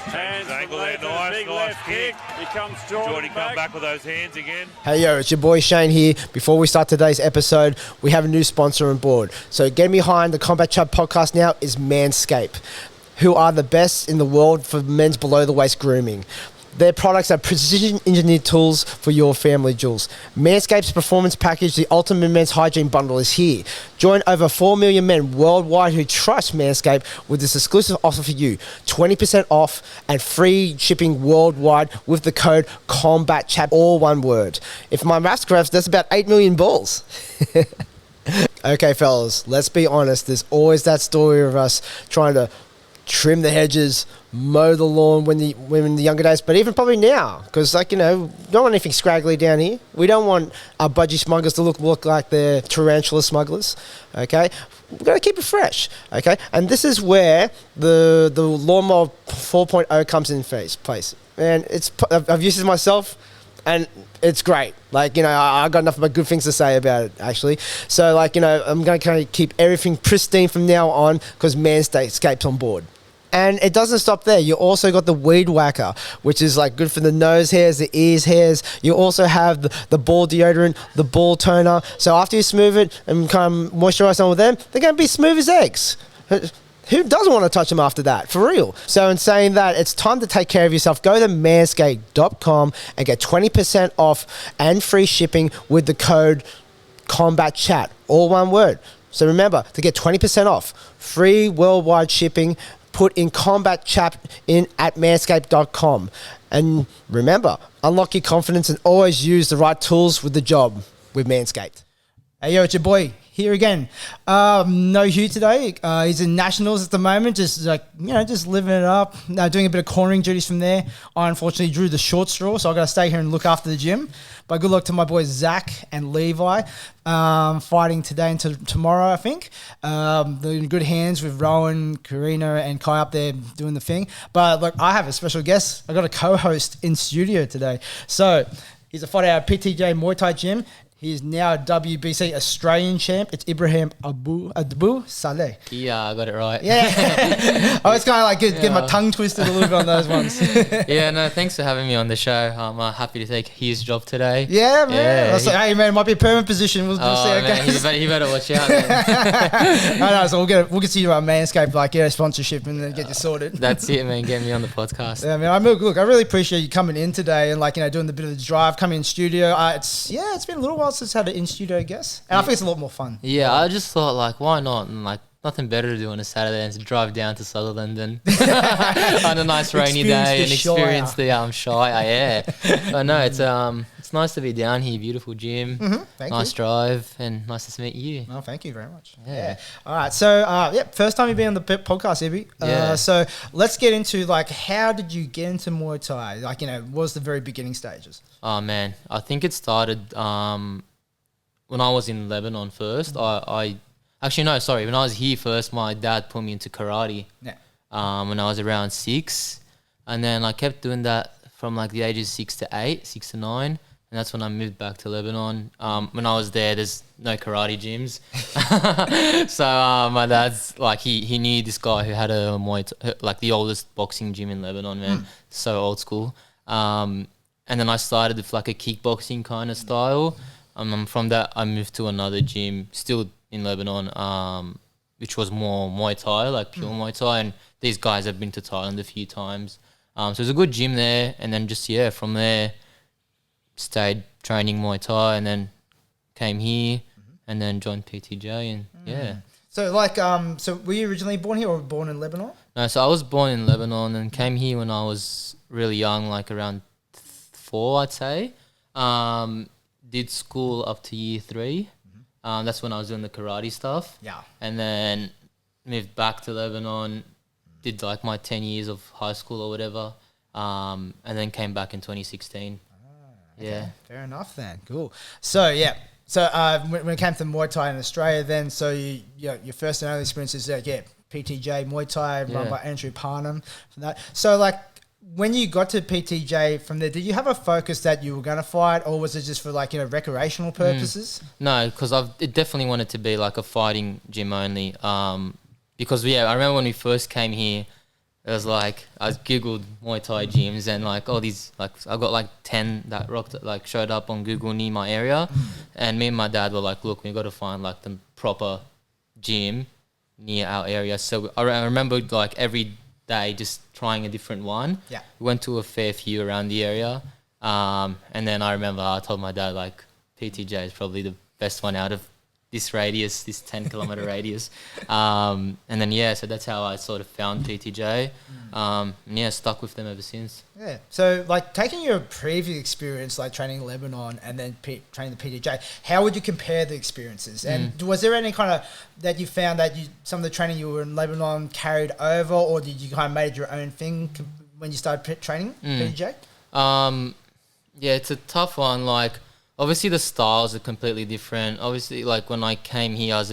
Hands angle there, nice kick. Here comes Jordan come back with those hands again. Hey yo, it's your boy Shane here. Before we start today's episode, we have a new sponsor on board. So getting behind the Combat Chat podcast now is Manscaped, who are the best in the world for men's below the waist grooming. Their products are precision engineered tools for your family jewels. Manscaped's performance package, the ultimate men's hygiene bundle, is here. Join over 4 million men worldwide who trust Manscaped with this exclusive offer for you. 20% off and free shipping worldwide with the code COMBATCHAT, all one word. If my maths correct, that's about 8 million balls. Okay, fellas, let's be honest. There's always that story of us trying to trim the hedges, mow the lawn when in the younger days, but even probably now, because we don't want anything scraggly down here. We don't want our budgie smugglers to look like they're tarantula smugglers. Okay, we've got to keep it fresh. Okay, and this is where the lawnmower 4.0 comes in place, and I've used it myself. And it's great. I got nothing but good things to say about it, actually. So, I'm going to kind of keep everything pristine from now on because Manscaped's on board. And it doesn't stop there. You also got the Weed Whacker, which is good for the nose hairs, the ears hairs. You also have the ball deodorant, the ball toner. So after you smooth it and kind of moisturize some of them, they're going to be smooth as eggs. Who doesn't want to touch them after that? For real. So in saying that, it's time to take care of yourself. Go to manscaped.com and get 20% off and free shipping with the code COMBATCHAT, all one word. So remember, to get 20% off, free worldwide shipping, put in Combat Chat at manscaped.com. And remember, unlock your confidence and always use the right tools with the job with Manscaped. Hey, yo, it's your boy here again. No Hugh today. He's in Nationals at the moment, just living it up, doing a bit of cornering duties from there. I unfortunately drew the short straw, so I've got to stay here and look after the gym. But good luck to my boys Zach and Levi, fighting today and tomorrow, I think. They're in good hands with Rowan, Karina, and Kai up there doing the thing. But look, I have a special guest. I got a co-host in studio today. So he's a fighter out of PTJ Muaythai gym. He is now a WBC Australian champ. It's Ibrahim Abou Saleh. Yeah, I got it right. Yeah. I was kind of get my tongue twisted a little bit on those ones. Yeah, no, thanks for having me on the show. I'm happy to take his job today. Yeah, man. Yeah, I was hey, man, it might be a permanent position. We'll see. Okay. Man, he better watch out, man. I know, so we'll get you our Manscaped, get a sponsorship and then get you sorted. That's it, man. Get me on the podcast. Yeah, man. I really appreciate you coming in today and doing the bit of the drive, coming in studio. It's been a little while since had an in-studio guest. And I think it's a lot more fun. Yeah, I just thought, why not? And nothing better to do on a Saturday than to drive down to Sutherland and on a nice rainy day and experience the Shire. Yeah. But no, it's nice to be down here. Beautiful gym. Mm-hmm. Nice drive and nice to meet you. Oh, thank you very much. Yeah. All right. So, first time you've been on the podcast, Ibby. Yeah. So let's get into how did you get into Muay Thai? What was the very beginning stages? Oh man, I think it started when I was in Lebanon first. When I was here first, my dad put me into karate. Yeah. When I was around 6, and then I kept doing that from the ages 6 to 9, and that's when I moved back to Lebanon. When I was there, there's no karate gyms, so my dad's he knew this guy who had a the oldest boxing gym in Lebanon, man. So old school. And then I started with a kickboxing kind of style. From that, I moved to another gym, still in Lebanon, which was more Muay Thai, pure Muay Thai. And these guys have been to Thailand a few times. So it was a good gym there. And then from there, stayed training Muay Thai and then came here and then joined PTJ and yeah. So so were you originally born here or born in Lebanon? No, so I was born in Lebanon and came here when I was really young, around 4, I'd say. Did school up to year 3. That's when I was doing the karate stuff. Yeah. And then moved back to Lebanon, did my 10 years of high school or whatever, and then came back in 2016. Okay. Yeah. Fair enough then. Cool. So, when it came to Muay Thai in Australia then, so your first and only experience is, PTJ Muay Thai run by Andrew Parnham. From that. So, when you got to PTJ from there, did you have a focus that you were going to fight, or was it just for recreational purposes? No, because it definitely wanted to be a fighting gym only. Because I remember when we first came here, it was like I googled Muay Thai gyms and like all these like I got like 10 that showed up on Google near my area, and me and my dad were like, look, we got to find like the proper gym near our area. So I remember like every day just trying a different one. Yeah. We went to a fair few around the area, and then I remember I told my dad like PTJ is probably the best one out of this radius, this 10-kilometer radius. And then, so that's how I sort of found PTJ. And stuck with them ever since. Yeah. So, like, taking your previous experience, like training in Lebanon and then training the PTJ, how would you compare the experiences? And was there any kind of that you found that some of the training you were in Lebanon carried over, or did you kind of made your own thing when you started training PTJ? Yeah, it's a tough one. Like, obviously the styles are completely different. Obviously, like when I came here, I was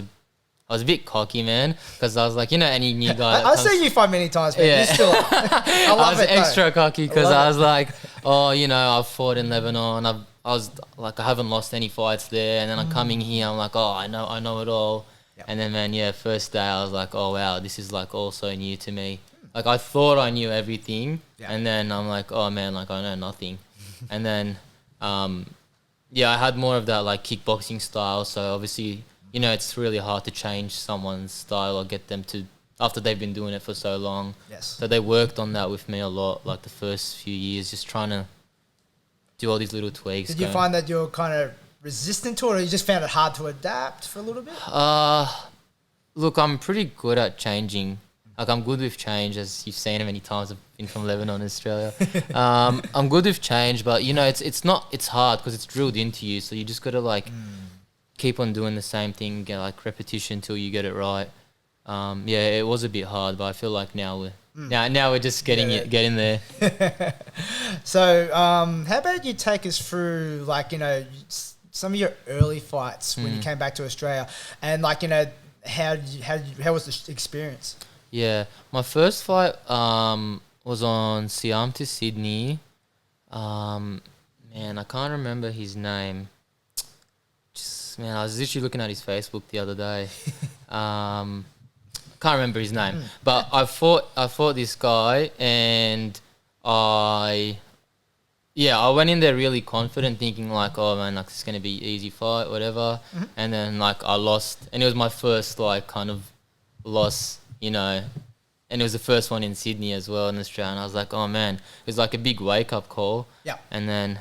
a bit cocky, man, because I was like, any new guy. I've seen you fight many times, man. You're still, I love it. Extra cocky because I was like, I've fought in Lebanon. I haven't lost any fights there, and then I'm coming here. I'm like, I know it all. Yep. And then, man, first day I was like, oh wow, this is like all so new to me. Like I thought I knew everything, and then I'm like, oh man, like I know nothing. And then, I had more of that like kickboxing style. So obviously, it's really hard to change someone's style or get them to, after they've been doing it for so long. Yes. So they worked on that with me a lot, like the first few years, just trying to do all these little tweaks. Did you find that you're kind of resistant to it, or you just found it hard to adapt for a little bit? Look, I'm pretty good at changing. Like I'm good with change, as you've seen many times. I've been from Lebanon, Australia. I'm good with change, but it's hard because it's drilled into you. So you just gotta like keep on doing the same thing, get like repetition till you get it right. It was a bit hard, but I feel like now we're just getting there. So, how about you take us through like some of your early fights when you came back to Australia, and like how was the experience? Yeah, my first fight was on Siam to Sydney. Man, I can't remember his name. I was literally looking at his Facebook the other day. I can't remember his name, but I fought this guy, and I went in there really confident, thinking like, oh man, like it's gonna be easy fight, whatever. And then like I lost, and it was my first like kind of loss. And it was the first one in Sydney as well in Australia. And I was like, oh man, it was like a big wake up call. Yeah. And then,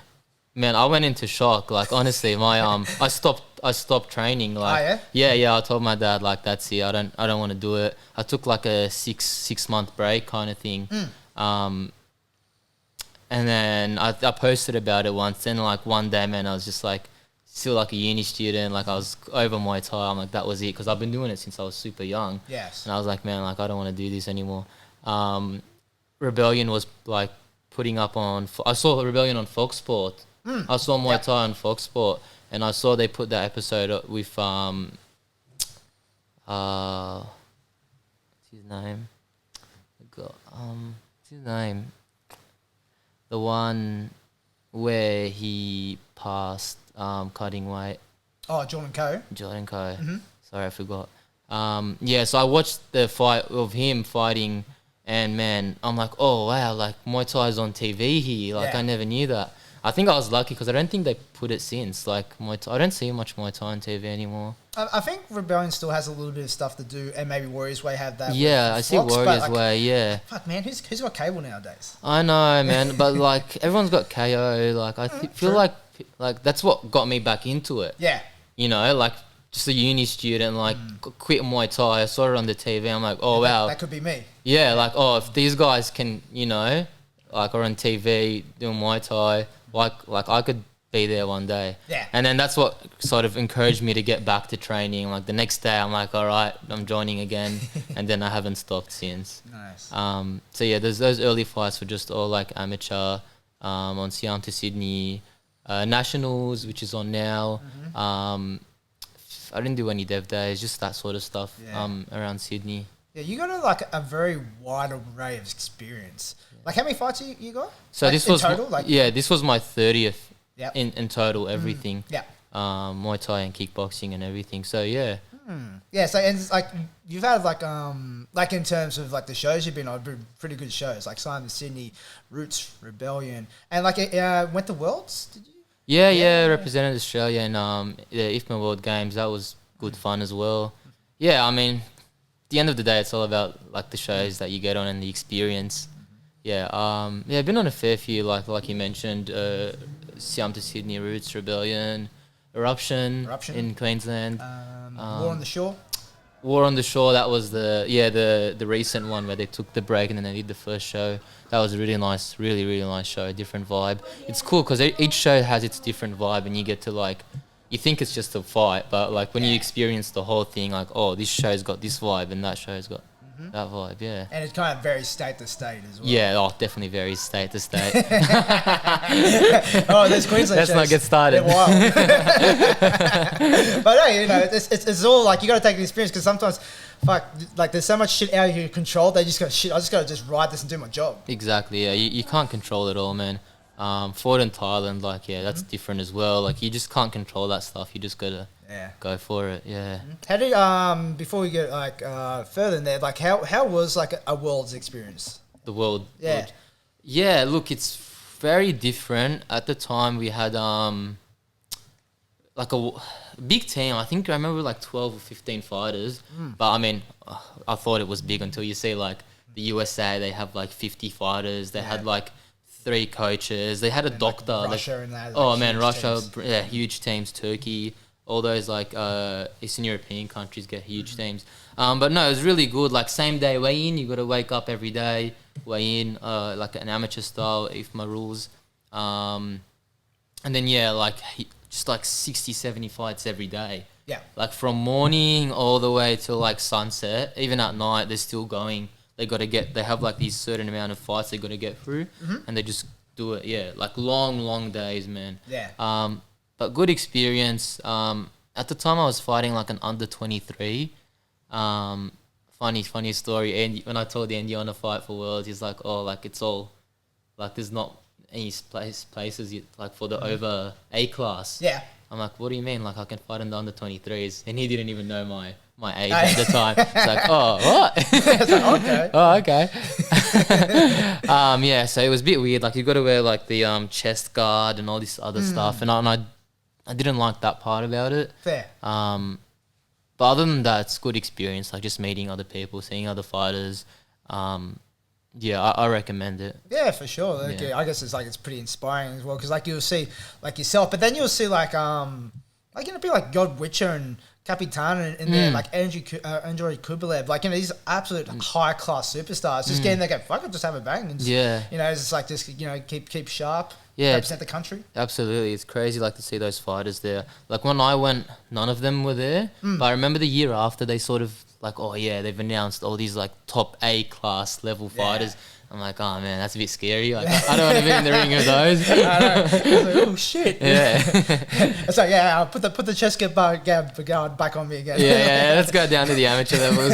man, I went into shock. Like honestly, I stopped training. Like, I told my dad like, that's it. I don't want to do it. I took like a six month break kind of thing. And then I posted about it once. Then like one day, man, I was just like, still like a uni student, like I was over Muay Thai. I'm like, that was it, because I've been doing it since I was super young. Yes. And I was like, man, like I don't want to do this anymore. Rebellion was like putting up on. I saw Rebellion on Fox Sport. I saw Muay Thai on Fox Sport, and I saw they put that episode up with what's his name? What's his name? The one where he passed. Cutting weight. Oh, Jordan Coe. Sorry, I forgot. So I watched the fight of him fighting, and man, I'm like, oh wow, like Muay Thai is on TV here. Like I never knew that. I think I was lucky because I don't think they put it since. Like Muay Thai, I don't see much Muay Thai on TV anymore. I think Rebellion still has a little bit of stuff to do, and maybe Warriors Way have that. Yeah, I see Warriors Way. Yeah. Fuck man, who's got cable nowadays? I know, man, but like everyone's got KO. Like I feel like that's what got me back into it. Yeah. Like just a uni student, like quit Muay Thai. I saw it on the TV. I'm like, oh wow, that could be me. Yeah, like if these guys can, like are on TV doing Muay Thai, like I could be there one day. Yeah. And then that's what sort of encouraged me to get back to training. Like the next day, I'm like, all right, I'm joining again, and then I haven't stopped since. Nice. There's those early fights were just all like amateur, on Siam to Sydney. Nationals, which is on now. I didn't do any dev days, just that sort of stuff around Sydney. Yeah, you got a very wide array of experience. Like how many fights you got? So this was total? This was my 30th in total, everything. Muay Thai and kickboxing and everything. So Yeah, so and it's like you've had like in terms of like the shows you've been on, pretty good shows like Simon Sydney, Roots, Rebellion, and like went to Worlds. Did you? Yeah, represented Australia in the IFMA World Games. That was good fun as well. Yeah, I mean, at the end of the day, it's all about like the shows that you get on and the experience. Yeah, I've been on a fair few, like you mentioned, Siam to Sydney, Roots, Rebellion, Eruption in Queensland. War on the Shore. War on the Shore, that was the recent one where they took the break and then they did the first show. That was a really nice, really nice show, different vibe. It's cool because each show has its different vibe and you get to like, you think it's just a fight, but like when you experience the whole thing, like, oh, this show's got this vibe and that show's got that vibe, yeah. And it kind of varies state to state as well. Yeah, definitely varies state to state. Oh, there's Queensland Let's shows. not get started. They're wild. But hey, it's all like you got to take the experience because sometimes, like there's so much shit out of your control. They just go, shit, I just got to just ride this and do my job. Exactly, yeah. You can't control it all, man. Ford in Thailand, like, yeah, that's different as well. Like, you just can't control that stuff. You just got to go for it, yeah. How did, before we get, like, further in there, like, how was, like, a World's experience? The world. Yeah. World. Yeah, look, it's very different. At the time, we had, like, a big team. I think I remember, like, 12 or 15 fighters. But, I mean, I thought it was big until you see, like, the USA, they have, like, 50 fighters. They had, like, 3 coaches. They had a doctor. Like Russia and that. Oh man, Russia, huge teams. Turkey, all those like Eastern European countries get huge teams. But no, it was really good. Like same day weigh in. You got to wake up every day, weigh in, like an amateur style, IFMA rules. And then just like 60, 70 fights every day. Yeah. Like from morning all the way till like sunset. Even at night, they're still going. They have like these certain amount of fights they got to get through, and they just do it. Yeah, like long days, man. Yeah. But good experience. At the time I was fighting like an under 23. Funny story. And when I told Andy on a fight for Worlds, he's like, oh, like it's all, like there's not any places like for the over A class. Yeah. I'm like, what do you mean? Like I can fight in the under 23s, and he didn't even know my age at the time. It's like, oh, what? Okay. Oh, okay. Yeah, so it was a bit weird. Like, you got to wear, like, the chest guard and all this other stuff. And I didn't like that part about it. Fair. But other than that, it's good experience. Like, just meeting other people, seeing other fighters. Yeah, I recommend it. Yeah, for sure. Like, I guess it's pretty inspiring as well because, like, you'll see, like, yourself, but then you'll see, like, people like God Witcher and Capitan and then like Andrew Kubelev, like, these absolute high class superstars, just getting there, go, fuck it, just have a bang, and just, it's like just keep sharp, represent the country. Absolutely, it's crazy, like to see those fighters there. Like when I went, none of them were there, but I remember the year after they sort of like, oh yeah, they've announced all these like top A class level fighters. I'm like, oh man, that's a bit scary. Like, I don't want to be in the ring of those. I know. Like, oh shit. Yeah. It's like, I'll put the chest guard back on me again. Yeah. Let's go down to the amateur levels.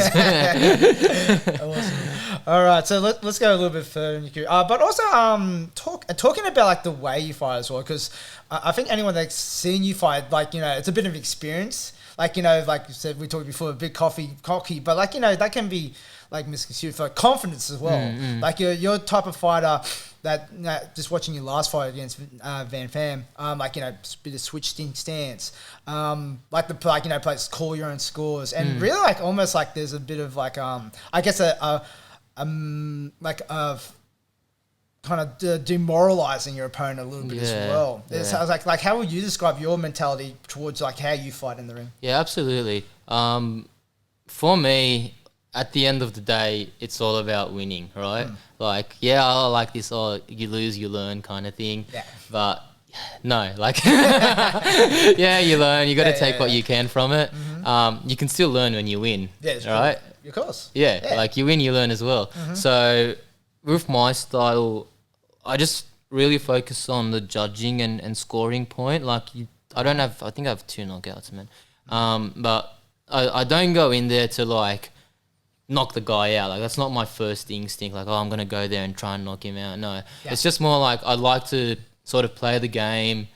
Awesome. All right, so let's go a little bit further. But also, talking about like the way you fight as well, because I think anyone that's seen you fight, like, it's a bit of experience. Like, like you said, we talked before, a bit cocky, but like, that can be like misconstrued for confidence as well. Like you're type of fighter that just watching your last fight against Van Pham, like, bit of switching stance, plays call your own scores, and really like almost like there's a bit of like I guess kind of demoralizing your opponent a little bit as well. Yeah. So I was like, how would you describe your mentality towards like how you fight in the ring? Yeah, absolutely. For me, at the end of the day, it's all about winning, right? Like, I like this, you lose, you learn kind of thing. Yeah. But no, like, you learn. You got to take what you can from it. You can still learn when you win, right? Of course. Yeah, like you win, you learn as well. So with my style, I just really focus on the judging and scoring point. Like, I think I have 2 knockouts, man. But I don't go in there to like knock the guy out. Like, that's not my first instinct. Like, I'm going to go there and try and knock him out. No, it's just more like I'd like to sort of play the game,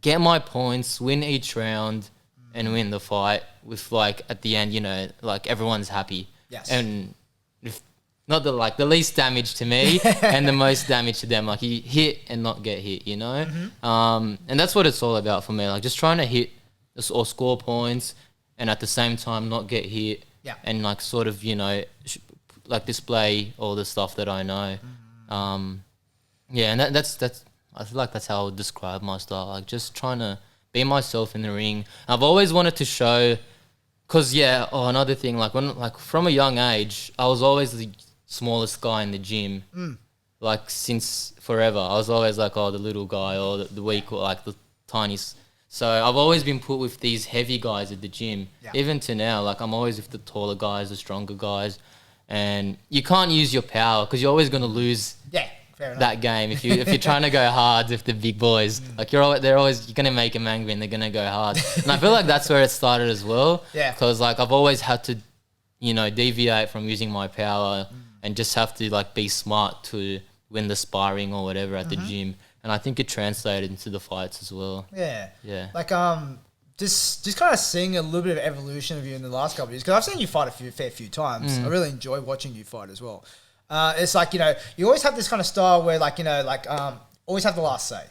get my points, win each round and win the fight. with like at the end, you know, like everyone's happy. Yes. And if not the least damage to me and the most damage to them, like you hit and not get hit, you know? And that's what it's all about for me, like just trying to hit or score points and at the same time not get hit and like sort of, you know, like display all the stuff that I know. And that's I feel like that's how I would describe my style, like just trying to be myself in the ring. I've always wanted to show, because another thing, like from a young age, I was always the smallest guy in the gym, like since forever. I was always like, the little guy or the weak or like the tiniest. So I've always been put with these heavy guys at the gym, even to now. Like I'm always with the taller guys, the stronger guys, and you can't use your power because you're always going to lose. That game if you're trying to go hard with the big boys, like you're gonna make them angry and they're gonna go hard. And I feel like that's where it started as well. Because like I've always had to, you know, deviate from using my power and just have to like be smart to win the sparring or whatever at the gym. And I think it translated into the fights as well. Like just kind of seeing a little bit of evolution of you in the last couple of years, because I've seen you fight a fair few times. I really enjoy watching you fight as well. It's like, you know, you always have this kind of style where like, you know, like always have the last say.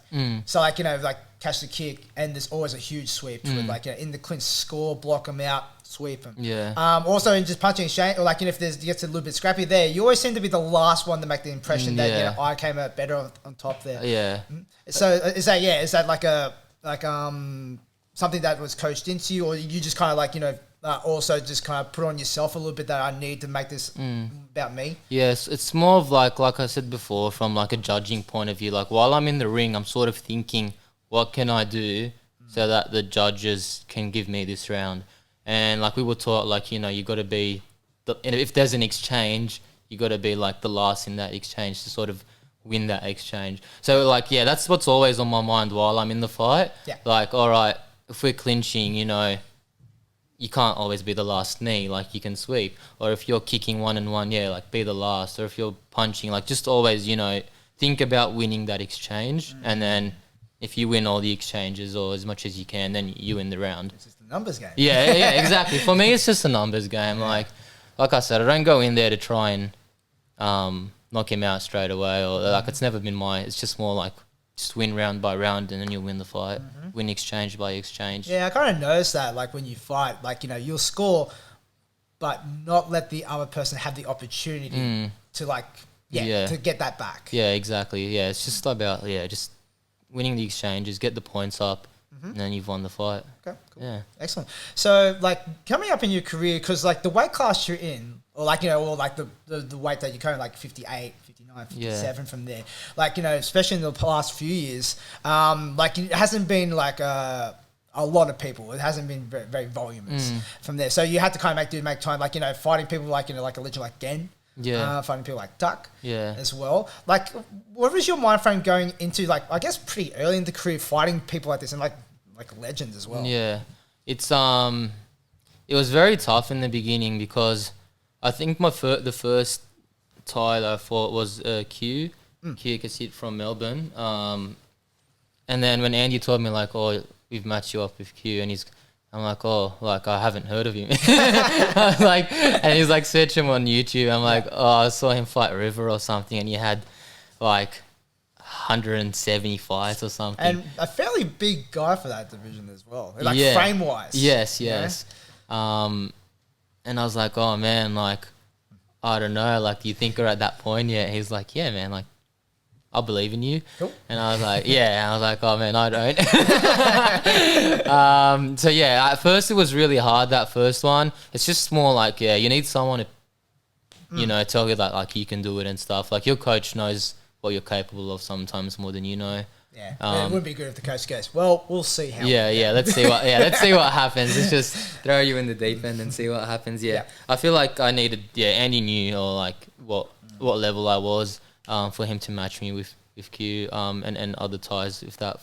So like, you know, like catch the kick and there's always a huge sweep to it. Like, you know, in the clinch, score, block them out, sweep them. Also in just punching exchange, or like, you know, if it gets a little bit scrappy there, you always seem to be the last one to make the impression that, you know, I came out better on top there. So is that like something that was coached into you, or you just kind of like, you know, also just kind of put on yourself a little bit that I need to make this about me? Yes, it's more of like I said before, from like a judging point of view. Like while I'm in the ring, I'm sort of thinking, what can I do so that the judges can give me this round? And like we were taught, like, you know, you got to be, if there's an exchange, you got to be like the last in that exchange to sort of win that exchange. So like, that's what's always on my mind while I'm in the fight. Like, all right, if we're clinching, you know, you can't always be the last knee, like you can sweep. Or if you're kicking 1-on-1, like be the last. Or if you're punching, like just always, you know, think about winning that exchange. And then if you win all the exchanges or as much as you can, then you win the round. It's just a numbers game. Yeah, exactly. For me, it's just a numbers game. Like I said, I don't go in there to try and knock him out straight away. Or like it's never been it's just more like just win round by round and then you'll win the fight. Win exchange by exchange. Yeah, I kind of noticed that, like when you fight, like, you know, you'll score, but not let the other person have the opportunity to like, to get that back. Yeah, exactly. Yeah, it's just about, just winning the exchanges, get the points up, and then you've won the fight. Okay, cool. Yeah. Excellent. So, like, coming up in your career, because, like, the weight class you're in, or, like, you know, or, like, the weight that you're kind of, like, 58, 59, 57 from there, like, you know, especially in the past few years, like, it hasn't been, like, a lot of people. It hasn't been very, very voluminous from there. So you had to kind of make time, like, you know, fighting people like, you know, like a legend like Gen. Fighting people like Duck as well. Like, what was your mind frame going into, like, I guess pretty early in the career, fighting people like this and like legends as well? Yeah, it's it was very tough in the beginning because I think the first Thai that I fought was Q Kasit from Melbourne. And then when Andy told me like, oh, we've matched you up with Q, and I'm like, oh, like I haven't heard of him. Like, and he's like, search him on YouTube. I'm like, oh, I saw him fight River or something, and he had like 170 fights or something. And a fairly big guy for that division as well, like frame wise. Yes. And I was like, oh man, like I don't know, like do you think we're at that point yet? He's like, yeah, man, like I believe in you. Cool. And I was like, yeah. I was like, oh man, I don't. So yeah, at first it was really hard, that first one. It's just more like, you need someone to, you know, tell you that like you can do it and stuff. Like your coach knows what you're capable of sometimes more than you know. Yeah, it would be good if the coach goes, well, we'll see how. Let's see what. Let's see what happens. Let's just throw you in the deep end and see what happens. Yeah. I feel like I needed. Andy knew or like what level I was. For him to match me with Q and other ties with that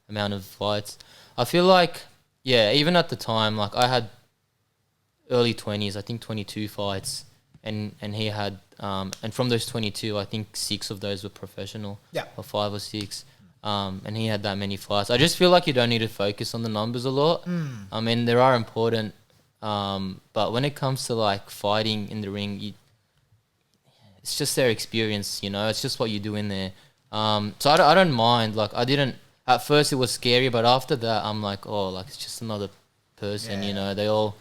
amount of fights. I feel like, even at the time, like I had early 20s, I think 22 fights, and he had, and from those 22, I think 6 of those were professional, or 5 or 6, and he had that many fights. I just feel like you don't need to focus on the numbers a lot. I mean, there are important But when it comes to like fighting in the ring, it's just their experience, you know. It's just what you do in there. So I don't mind. Like I didn't at first. It was scary, but after that, I'm like, oh, like it's just another person, you know. They all.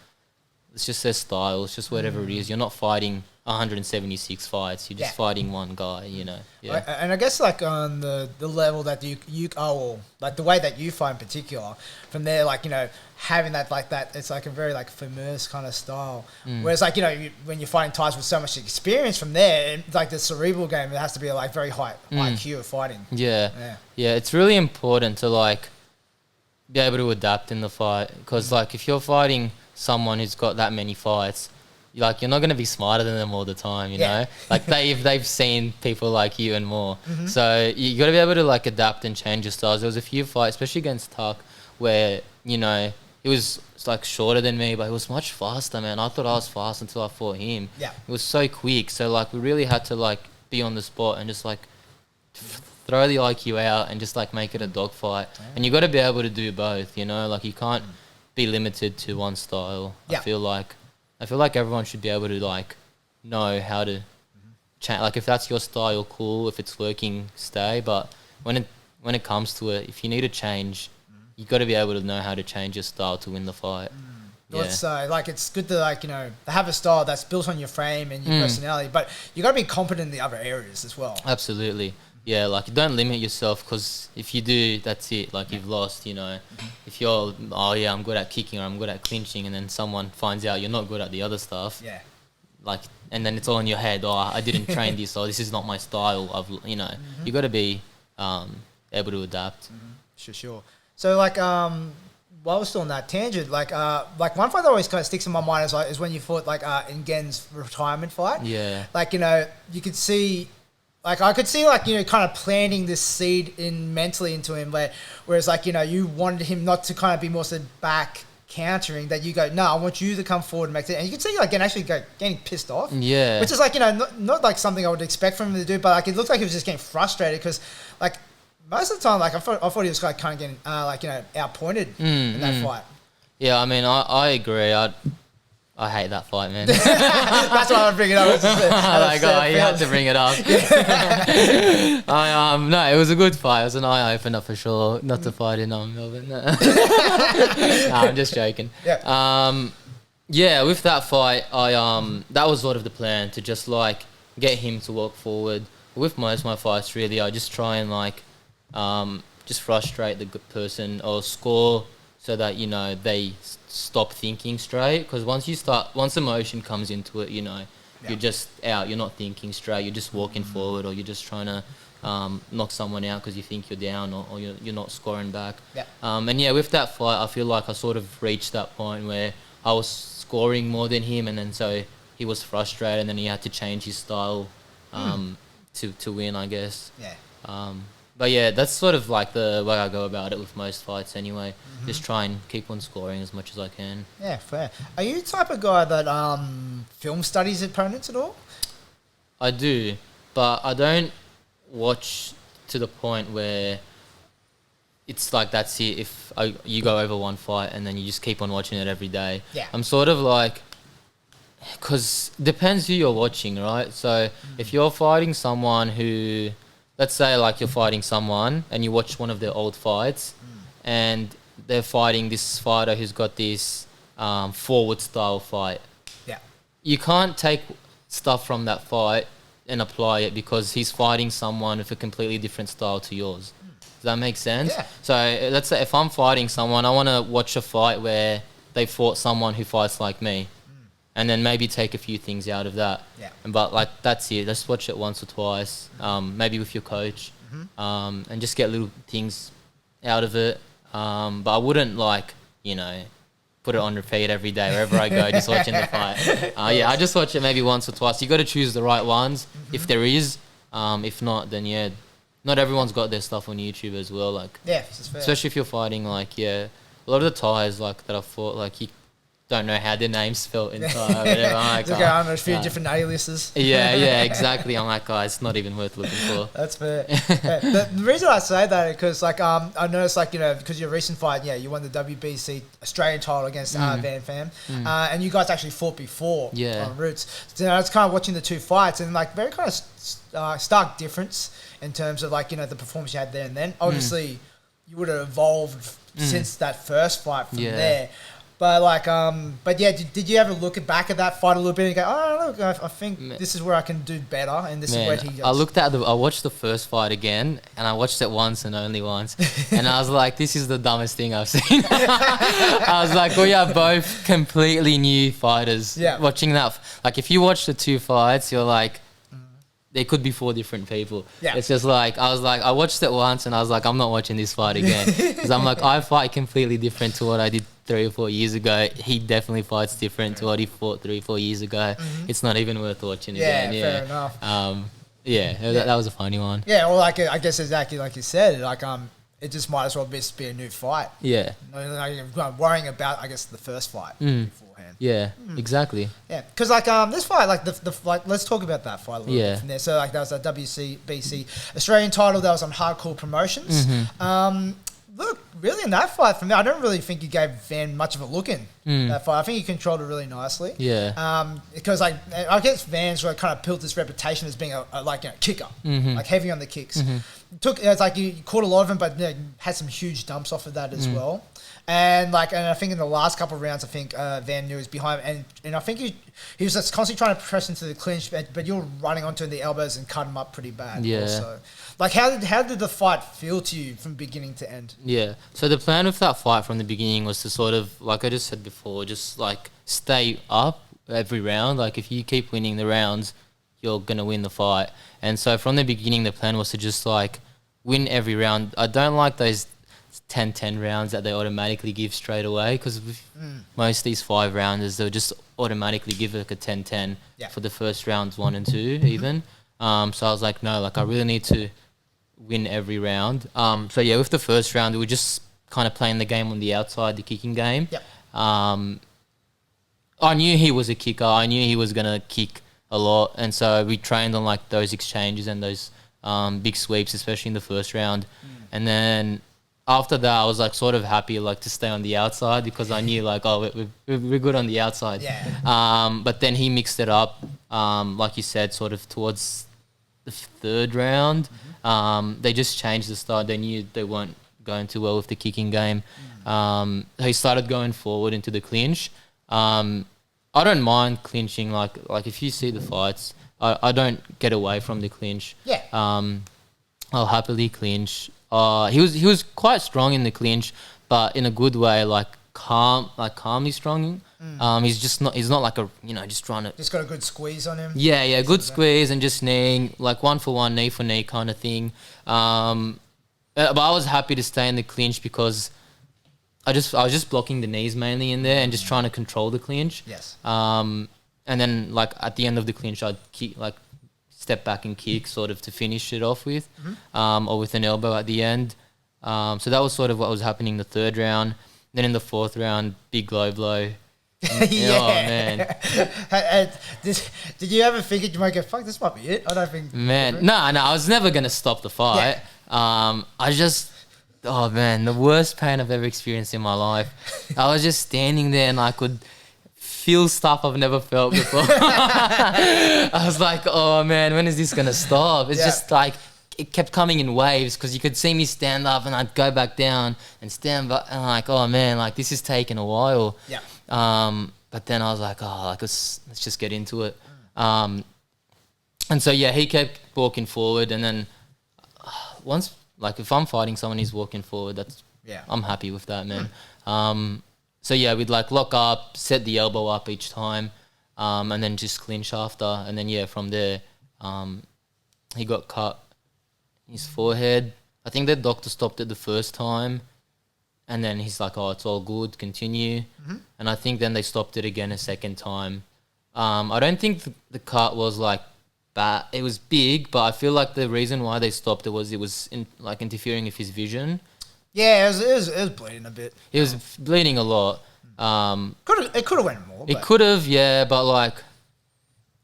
It's just their style. It's just whatever it is. You're not fighting 176 fights. You're just fighting one guy, you know. Yeah. And I guess like on the level that you or like the way that you fight in particular, from there, like, you know, having that like that, it's like a very like famous kind of style. Whereas like, you know, when you're fighting guys with so much experience from there, like the cerebral game, it has to be a like very high IQ of fighting. Yeah. It's really important to like be able to adapt in the fight, because like if you're fighting someone who's got that many fights, like you're not going to be smarter than them all the time, you know. Like they've seen people like you and more, so you got to be able to like adapt and change your styles. There was a few fights, especially against Tuck, where, you know, he was like shorter than me, but he was much faster, man. I thought I was fast until I fought him. It was so quick, so like we really had to like be on the spot and just like throw the IQ out and just like make it a dogfight. And you got to be able to do both, you know. Like you can't be limited to one style. I feel like everyone should be able to like know how to change. Like if that's your style, cool. If it's working, stay. But when it comes to it, if you need to change, you got to be able to know how to change your style to win the fight. It's like it's good to like, you know, have a style that's built on your frame and your personality, but you got to be competent in the other areas as well. Absolutely. Yeah, like don't limit yourself, because if you do, that's it. Like you've lost, you know. If you're, oh yeah, I'm good at kicking or I'm good at clinching, and then someone finds out you're not good at the other stuff. Like, and then it's all in your head. Oh, I didn't train this, or this is not my style. You know, you got to be able to adapt. Sure. So like, while we're still on that tangent, like one fight that always kind of sticks in my mind is when you fought like in Gen's retirement fight. Like, you know, you could see. Like, I could see, like, you know, kind of planting this seed mentally into him, whereas, like, you know, you wanted him not to kind of be more so back countering, that you go, no, I want you to come forward and make it. And you can see, like, getting pissed off. Which is, like, you know, not like something I would expect from him to do, but, like, it looked like he was just getting frustrated because, like, most of the time, like, I thought he was like, kind of getting, like, you know, outpointed in that fight. Yeah, I mean, I agree. I hate that fight, man. That's why I bring it up. You had to bring it up. No, it was a good fight. It was an eye opener for sure. Not to fight in Melbourne. No, I'm just joking. With that fight, that was sort of the plan, to just like get him to walk forward. With most of my fights, really, I just try and like just frustrate the good person or score, so that, you know, they stop thinking straight. Because once emotion comes into it, you know, you're just out. You're not thinking straight. You're just walking forward, or you're just trying to knock someone out because you think you're down, or you're not scoring back. With that fight, I feel like I sort of reached that point where I was scoring more than him, and then so he was frustrated, and then he had to change his style to win, I guess. But yeah, that's sort of like the way I go about it with most fights anyway. Just try and keep on scoring as much as I can. Yeah, fair. Are you the type of guy that film studies opponents at all? I do, but I don't watch to the point where it's like that's it. If you go over one fight and then you just keep on watching it every day. I'm sort of like, because depends who you're watching, right? So if you're fighting someone who... Let's say like you're fighting someone and you watch one of their old fights and they're fighting this fighter who's got this forward style fight. You can't take stuff from that fight and apply it, because he's fighting someone with a completely different style to yours. Does that make sense? So let's say if I'm fighting someone, I want to watch a fight where they fought someone who fights like me. And then maybe take a few things out of that. But like that's it. Just watch it once or twice, maybe with your coach, and just get little things out of it. But I wouldn't like, you know, put it on repeat every day wherever I go, just watching the fight. I just watch it maybe once or twice. You got to choose the right ones if there is. If not, then not everyone's got their stuff on YouTube as well. Like this is fair. Especially if you're fighting like a lot of the Thais like that I fought, like don't know how their name's spelled in Thai or whatever. I'm like, I don't know, a few different aliases. yeah, exactly. I'm like, oh, it's not even worth looking for. That's fair. The reason I say that is because, like, I noticed, like, you know, because your recent fight, you won the WBC Australian title against Van Pham, and you guys actually fought before on Roots. So I was kind of watching the two fights, and like very kind of stark difference in terms of, like, you know, the performance you had there and then. Obviously, you would have evolved since that first fight from there. But like, did you ever look back at that fight a little bit and go, oh, look, I think this is where I can do better, and this is where he goes. I watched the first fight again, and I watched it once and only once, and I was like, this is the dumbest thing I've seen. I was like, we are both completely new fighters. Yeah. Watching that, like, if you watch the two fights, you're like, they could be four different people. Yeah. It's just like, I watched it once and I was like, I'm not watching this fight again. Because I'm like, I fight completely different to what I did 3 or 4 years ago. He definitely fights different to what he fought 3 or 4 years ago. It's not even worth watching again. Yeah, fair enough. That was a funny one. Yeah, well, like, I guess exactly like you said, like, it just might as well be a new fight. Yeah. Like, worrying about, I guess, the first fight beforehand. Yeah, exactly. Yeah, because like this fight, like like, let's talk about that fight a little bit from there. So like that was a WBC Australian title that was on Hardcore Promotions. Look, really in that fight, for me, I don't really think you gave Van much of a look in that fight. I think he controlled it really nicely. Yeah. Because like I guess Van's kind of built this reputation as being a kicker, like heavy on the kicks. It's like you caught a lot of them, but had some huge dumps off of that as well. And I think in the last couple of rounds, I think Van knew was behind, and I think he was just constantly trying to press into the clinch, but you were running onto the elbows and cut him up pretty bad. Yeah. Also. Like, how did the fight feel to you from beginning to end? Yeah. So the plan with that fight from the beginning was to sort of, like I just said before, just like stay up every round. Like, if you keep winning the rounds, you're gonna win the fight. And so from the beginning, the plan was to just like win every round. I don't like those 10-10 rounds that they automatically give straight away, because most of these 5-rounders, they'll just automatically give like a 10-10 for the first rounds 1 and 2 even. So I was like, no, like I really need to win every round. So yeah, with the first round, we were just kind of playing the game on the outside, the kicking game. Yep. I knew he was a kicker. I knew he was going to kick a lot. And so we trained on like those exchanges and those big sweeps, especially in the first round. And then after that, I was like sort of happy like to stay on the outside, because I knew like, oh, we're good on the outside. Yeah. But then he mixed it up, like you said, sort of towards the third round. They just changed the style. They knew they weren't going too well with the kicking game. He started going forward into the clinch. I don't mind clinching. Like if you see the fights, I don't get away from the clinch. Yeah. I'll happily clinch. He was quite strong in the clinch, but in a good way, like calmly strong. He's not like just trying to. Just got a good squeeze on him. Yeah, good squeeze and just kneeing, like 1 for 1, knee for knee kind of thing. But I was happy to stay in the clinch because I was just blocking the knees mainly in there and just trying to control the clinch. Yes. And then like at the end of the clinch, I'd kick, like step back and kick sort of to finish it off with, or with an elbow at the end. So that was sort of what was happening in the third round. Then in the fourth round, big low blow. Yeah. Oh, man. Did you ever think you might go, fuck, this might be it? I don't think... Man, no, I was never going to stop the fight. Yeah. Oh, man, the worst pain I've ever experienced in my life. I was just standing there and I could feel stuff I've never felt before. I was like, oh, man, when is this going to stop? It's just like... It kept coming in waves, because you could see me stand up and I'd go back down and stand back, and like, oh man, like this is taking a while. Yeah. But then I was like, oh, like let's just get into it. And so yeah, he kept walking forward, and then once, like if I'm fighting someone who's walking forward, I'm happy with that, man. So yeah, we'd like lock up, set the elbow up each time, and then just clinch after, and then yeah, from there, he got cut. His forehead. I think the doctor stopped it the first time, and then he's like, oh, it's all good, continue. And I think then they stopped it again a second time. I don't think the cut was like bad. It was big, but I feel like the reason why they stopped it was interfering with his vision. Yeah, it was bleeding a bit. It was bleeding a lot. It could have went more. It but- could have, yeah, but like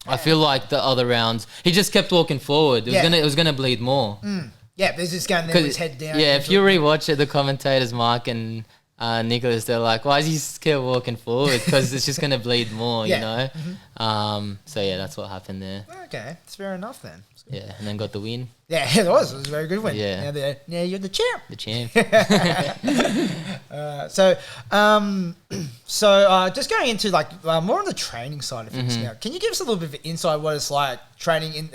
I feel like the other rounds, he just kept walking forward. It was gonna bleed more. Yeah, there's this going there with his head down. Yeah, if you rewatch it, the commentators Mark and Nicholas, they're like, why is he scared walking forward? Because it's just gonna bleed more, you know. So yeah, that's what happened there. Okay, it's fair enough then. Yeah, and then got the win. Yeah, it was. It was a very good win. Yeah. Now you're the champ. The champ. Just going into like more on the training side of things now. Can you give us a little bit of insight what it's like training in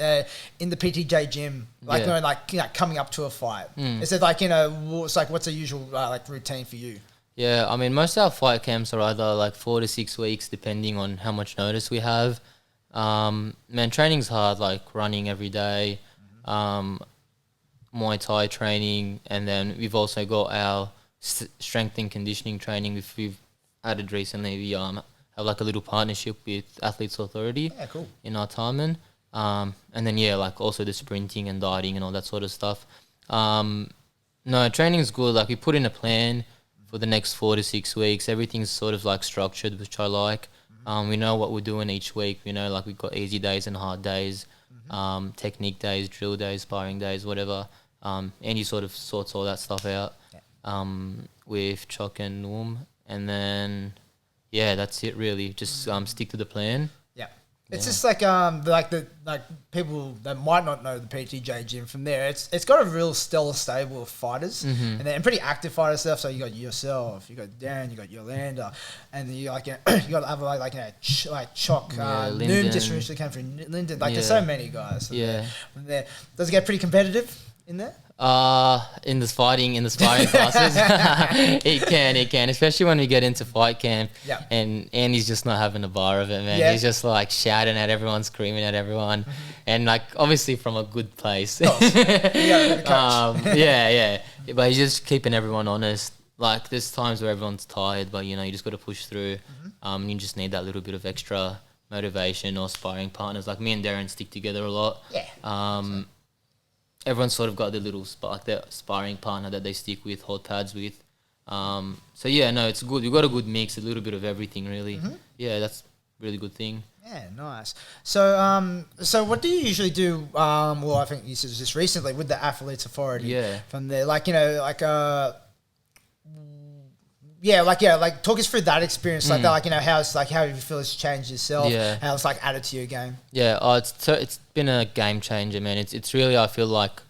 the PTJ gym, like coming up to a fight? Is it like it's like what's the usual like routine for you? Yeah, I mean most of our fight camps are either like 4 to 6 weeks, depending on how much notice we have. Man, training's hard, like running every day, Muay Thai training, and then we've also got our strength and conditioning training. We've added recently, we have like a little partnership with Athletes Authority in our Thailand. And then like also the sprinting and dieting and all that sort of stuff. No, training's good. Like we put in a plan for the next 4 to 6 weeks. Everything's sort of like structured, which I like. We know what we're doing each week. We know like we've got easy days and hard days, technique days, drill days, sparring days, whatever. Andy sort of sorts all that stuff out with Chok and Noom. And then, that's it really. Just stick to the plan. It's just like people that might not know the PTJ gym from there. It's got a real stellar stable of fighters and pretty active fighters stuff. So you got yourself, you got Dan, you got Yolanda, and then you got other like Chok, Noom just recently came from Linden. Like there's so many guys. From there. Does it get pretty competitive in there? In the sparring classes, it can, especially when we get into fight camp. And Andy's just not having a bar of it, man. He's just like shouting at everyone, screaming at everyone, and like obviously from a good place. But he's just keeping everyone honest. Like there's times where everyone's tired, but you just got to push through. You just need that little bit of extra motivation or sparring partners. Like me and Darren stick together a lot. Everyone's sort of got their little their sparring partner that they stick with, hold pads with. It's good. We've got a good mix, a little bit of everything, really. That's a really good thing. Yeah, nice. So, what do you usually do? I think you said just recently with the Athletes Authority. From there, talk us through that experience, how you feel it's changed yourself, how it's like added to your game. It's been a game changer, man. It's really, I feel like,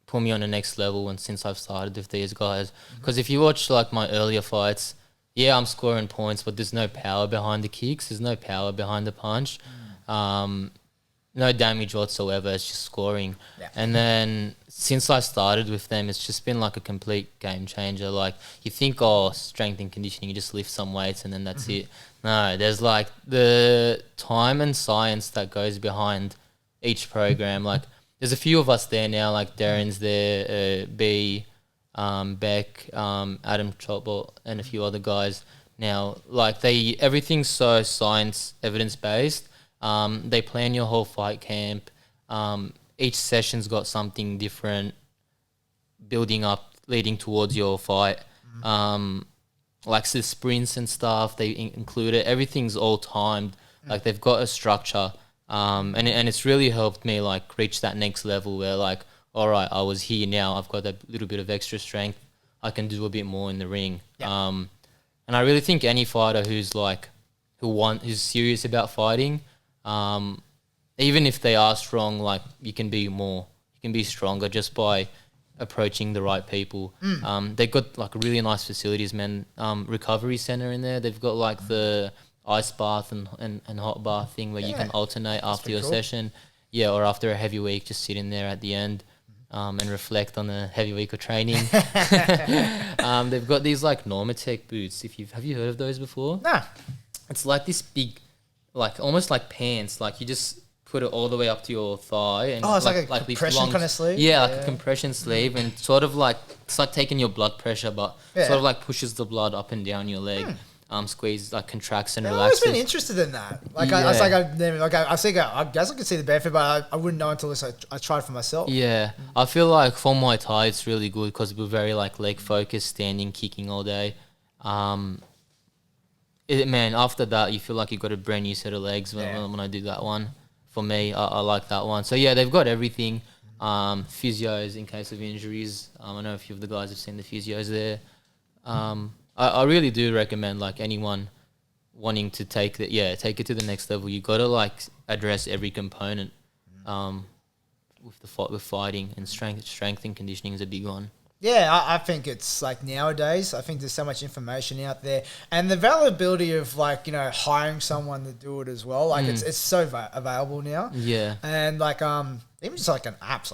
put me on the next level since I've started with these guys. Because if you watch like my earlier fights, I'm scoring points, but there's no power behind the kicks. There's no power behind the punch. No damage whatsoever. It's just scoring. And then since I started with them, it's just been like a complete game changer. Like you think, strength and conditioning, you just lift some weights and then that's it. No, there's like the time and science that goes behind each program. Like there's a few of us there now, like Darren's there, B, Beck, Adam Chopbot, and a few other guys now. Like everything's so science evidence based. They plan your whole fight camp. Each session's got something different building up, leading towards your fight. Like the sprints and stuff, they include it. Everything's all timed. Like they've got a structure. And it's really helped me like reach that next level where like, all right, I was here now. I've got that little bit of extra strength. I can do a bit more in the ring. And I really think any fighter who's serious about fighting, even if they are strong, like you can be stronger just by approaching the right people. They've got like really nice facilities, man. Recovery center in there. They've got like the ice bath and hot bath thing where you can alternate after your session. Or after a heavy week, just sit in there at the end and reflect on the heavy week of training. They've got these like Normatec boots. Have you heard of those before? Nah. It's like this big, like almost like pants. Like you just put it all the way up to your thigh, and it's like a compression kind of sleeve. Like a compression sleeve, and sort of like it's like taking your blood pressure, but sort of like pushes the blood up and down your leg. Squeeze, like contracts and relaxes. I've always been interested in that. I guess I could see the benefit, but I wouldn't know until I tried for myself. I feel like for Muay Thai it's really good because we're very like leg focused, standing, kicking all day. man, after that, you feel like you got a brand new set of legs when I do that one. For me, I like that one. So yeah, they've got everything. Physios in case of injuries. I know a few of the guys have seen the physios there. I really do recommend like anyone wanting to take it to the next level. You got to like address every component. With fighting and strength and conditioning is a big one. Yeah, I think it's like nowadays, I think there's so much information out there, and the availability of like, you know, hiring someone to do it as well. Like it's so available now. Yeah. And like even just like an apps,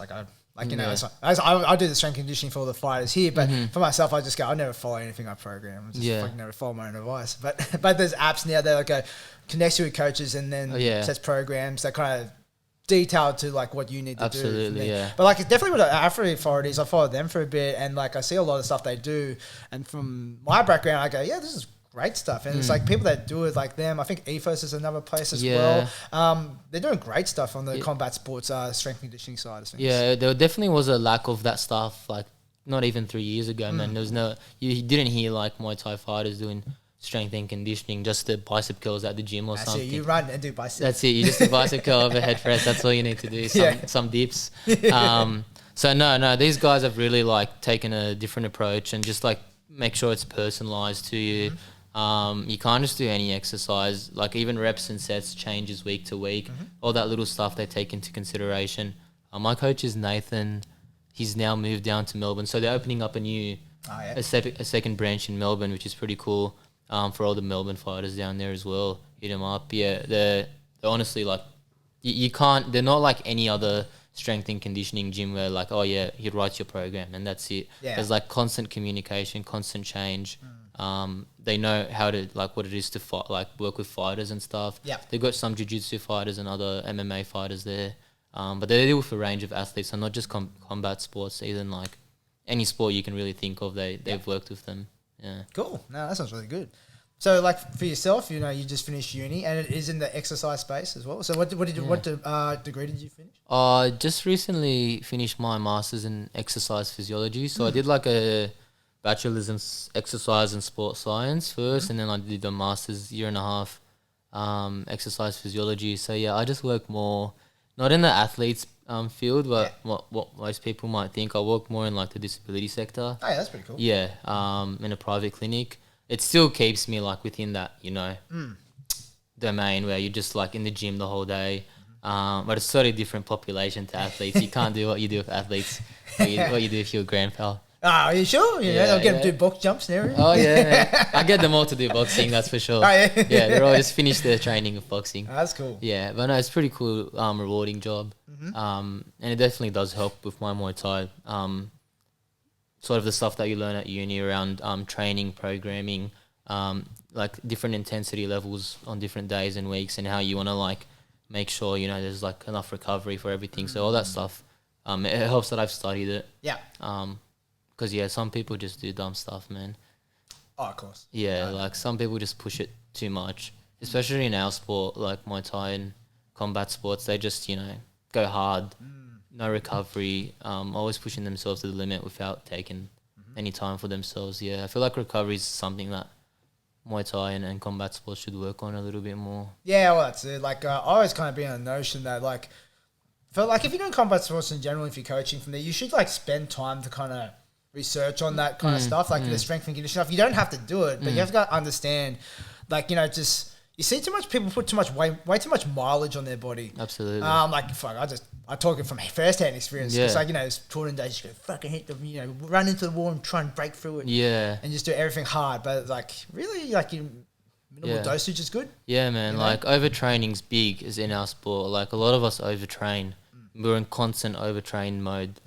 you know, I do the strength conditioning for all the fighters here, but for myself, I just go, I never follow anything I program. I just fucking never follow my own advice. But there's apps now that like connects you with coaches and then sets programs that kind of detailed to like what you need to do. Absolutely, yeah. But like it's definitely what athlete authorities. I followed them for a bit, and like I see a lot of stuff they do. And from my background, I go, yeah, this is great stuff. And it's like people that do it like them. I think Ethos is another place as well. They're doing great stuff on the combat sports strength conditioning side of things. Yeah, there definitely was a lack of that stuff. Like not even 3 years ago, man. There was you didn't hear like Muay Thai fighters doing strength and conditioning, just the bicep curls at the gym or something. That's it, you run and do bicep. That's it, you just do bicep curl over head press, that's all you need to do, some dips. So no, these guys have really like taken a different approach and just like make sure it's personalized to you. You can't just do any exercise, like even reps and sets changes week to week, all that little stuff they take into consideration. My coach is Nathan, he's now moved down to Melbourne, so they're opening up a second branch in Melbourne, which is pretty cool. For all the Melbourne fighters down there as well, hit them up. Yeah, they're honestly like, you can't. They're not like any other strength and conditioning gym where like, oh yeah, he writes your program and that's it. Yeah. There's like constant communication, constant change. They know how to like what it is to fight, like work with fighters and stuff. Yeah, they've got some jiu-jitsu fighters and other MMA fighters there. But they deal with a range of athletes, and not just combat sports, even like any sport you can really think of. They've worked with them. Yeah. Cool. No, that sounds really good. So, like for yourself, you know, you just finished uni, and it is in the exercise space as well. So, what degree did you finish? I just recently finished my master's in exercise physiology. So I did like a bachelor's in exercise and sports science first, and then I did a master's year and a half exercise physiology. So yeah, I just work more not in the athletes field, but what most people might think. I work more in like the disability sector. Oh, yeah, that's pretty cool. Yeah, in a private clinic. It still keeps me like within that, you know, domain where you're just like in the gym the whole day. But it's sort of different population to athletes. You can't do what you do with athletes, what you do if you're a grand pal. Are you sure? Yeah, I'll get them to do box jumps and everything. Oh yeah, I get them all to do boxing, that's for sure. Oh, yeah. Yeah, they're all just finished their training of boxing. Oh, that's cool. Yeah, but no, it's a pretty cool, rewarding job. And it definitely does help with my Muay Thai. Sort of the stuff that you learn at uni around training, programming, like different intensity levels on different days and weeks, and how you want to like make sure, you know, there's like enough recovery for everything. So all that stuff, it helps that I've studied it. Yeah. Because some people just do dumb stuff, man. Oh, of course. Yeah, like some people just push it too much, especially in our sport, like Muay Thai and combat sports. They just, you know, go hard. No recovery, always pushing themselves to the limit without taking any time for themselves. Yeah, I feel like recovery is something that Muay Thai and combat sports should work on a little bit more. Yeah, well, that's it. Like, I always kind of been on the notion that, like, for like if you're doing combat sports in general, if you're coaching from there, you should like spend time to kind of research on that kind of stuff, like the strength and conditioning stuff. You don't have to do it, but you have to understand, like, you know, just. You see too much people put too much way too much mileage on their body. Absolutely. Like fuck, I talk it from first-hand experience. Yeah. It's like, you know, it's touring days, you go fucking hit the, you know, run into the wall and try and break through it. Yeah. And just do everything hard, but like really, like minimal dosage is good. Yeah, man. You know? Like overtraining's big is in our sport. Like a lot of us overtrain. We're in constant overtrain mode.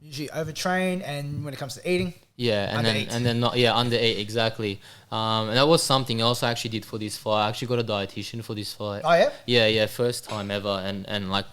Usually overtrain, and when it comes to eating. Yeah, and then undereat, exactly. And that was something else I actually did for this fight. I actually got a dietitian for this fight. Oh yeah? Yeah, first time ever, and like,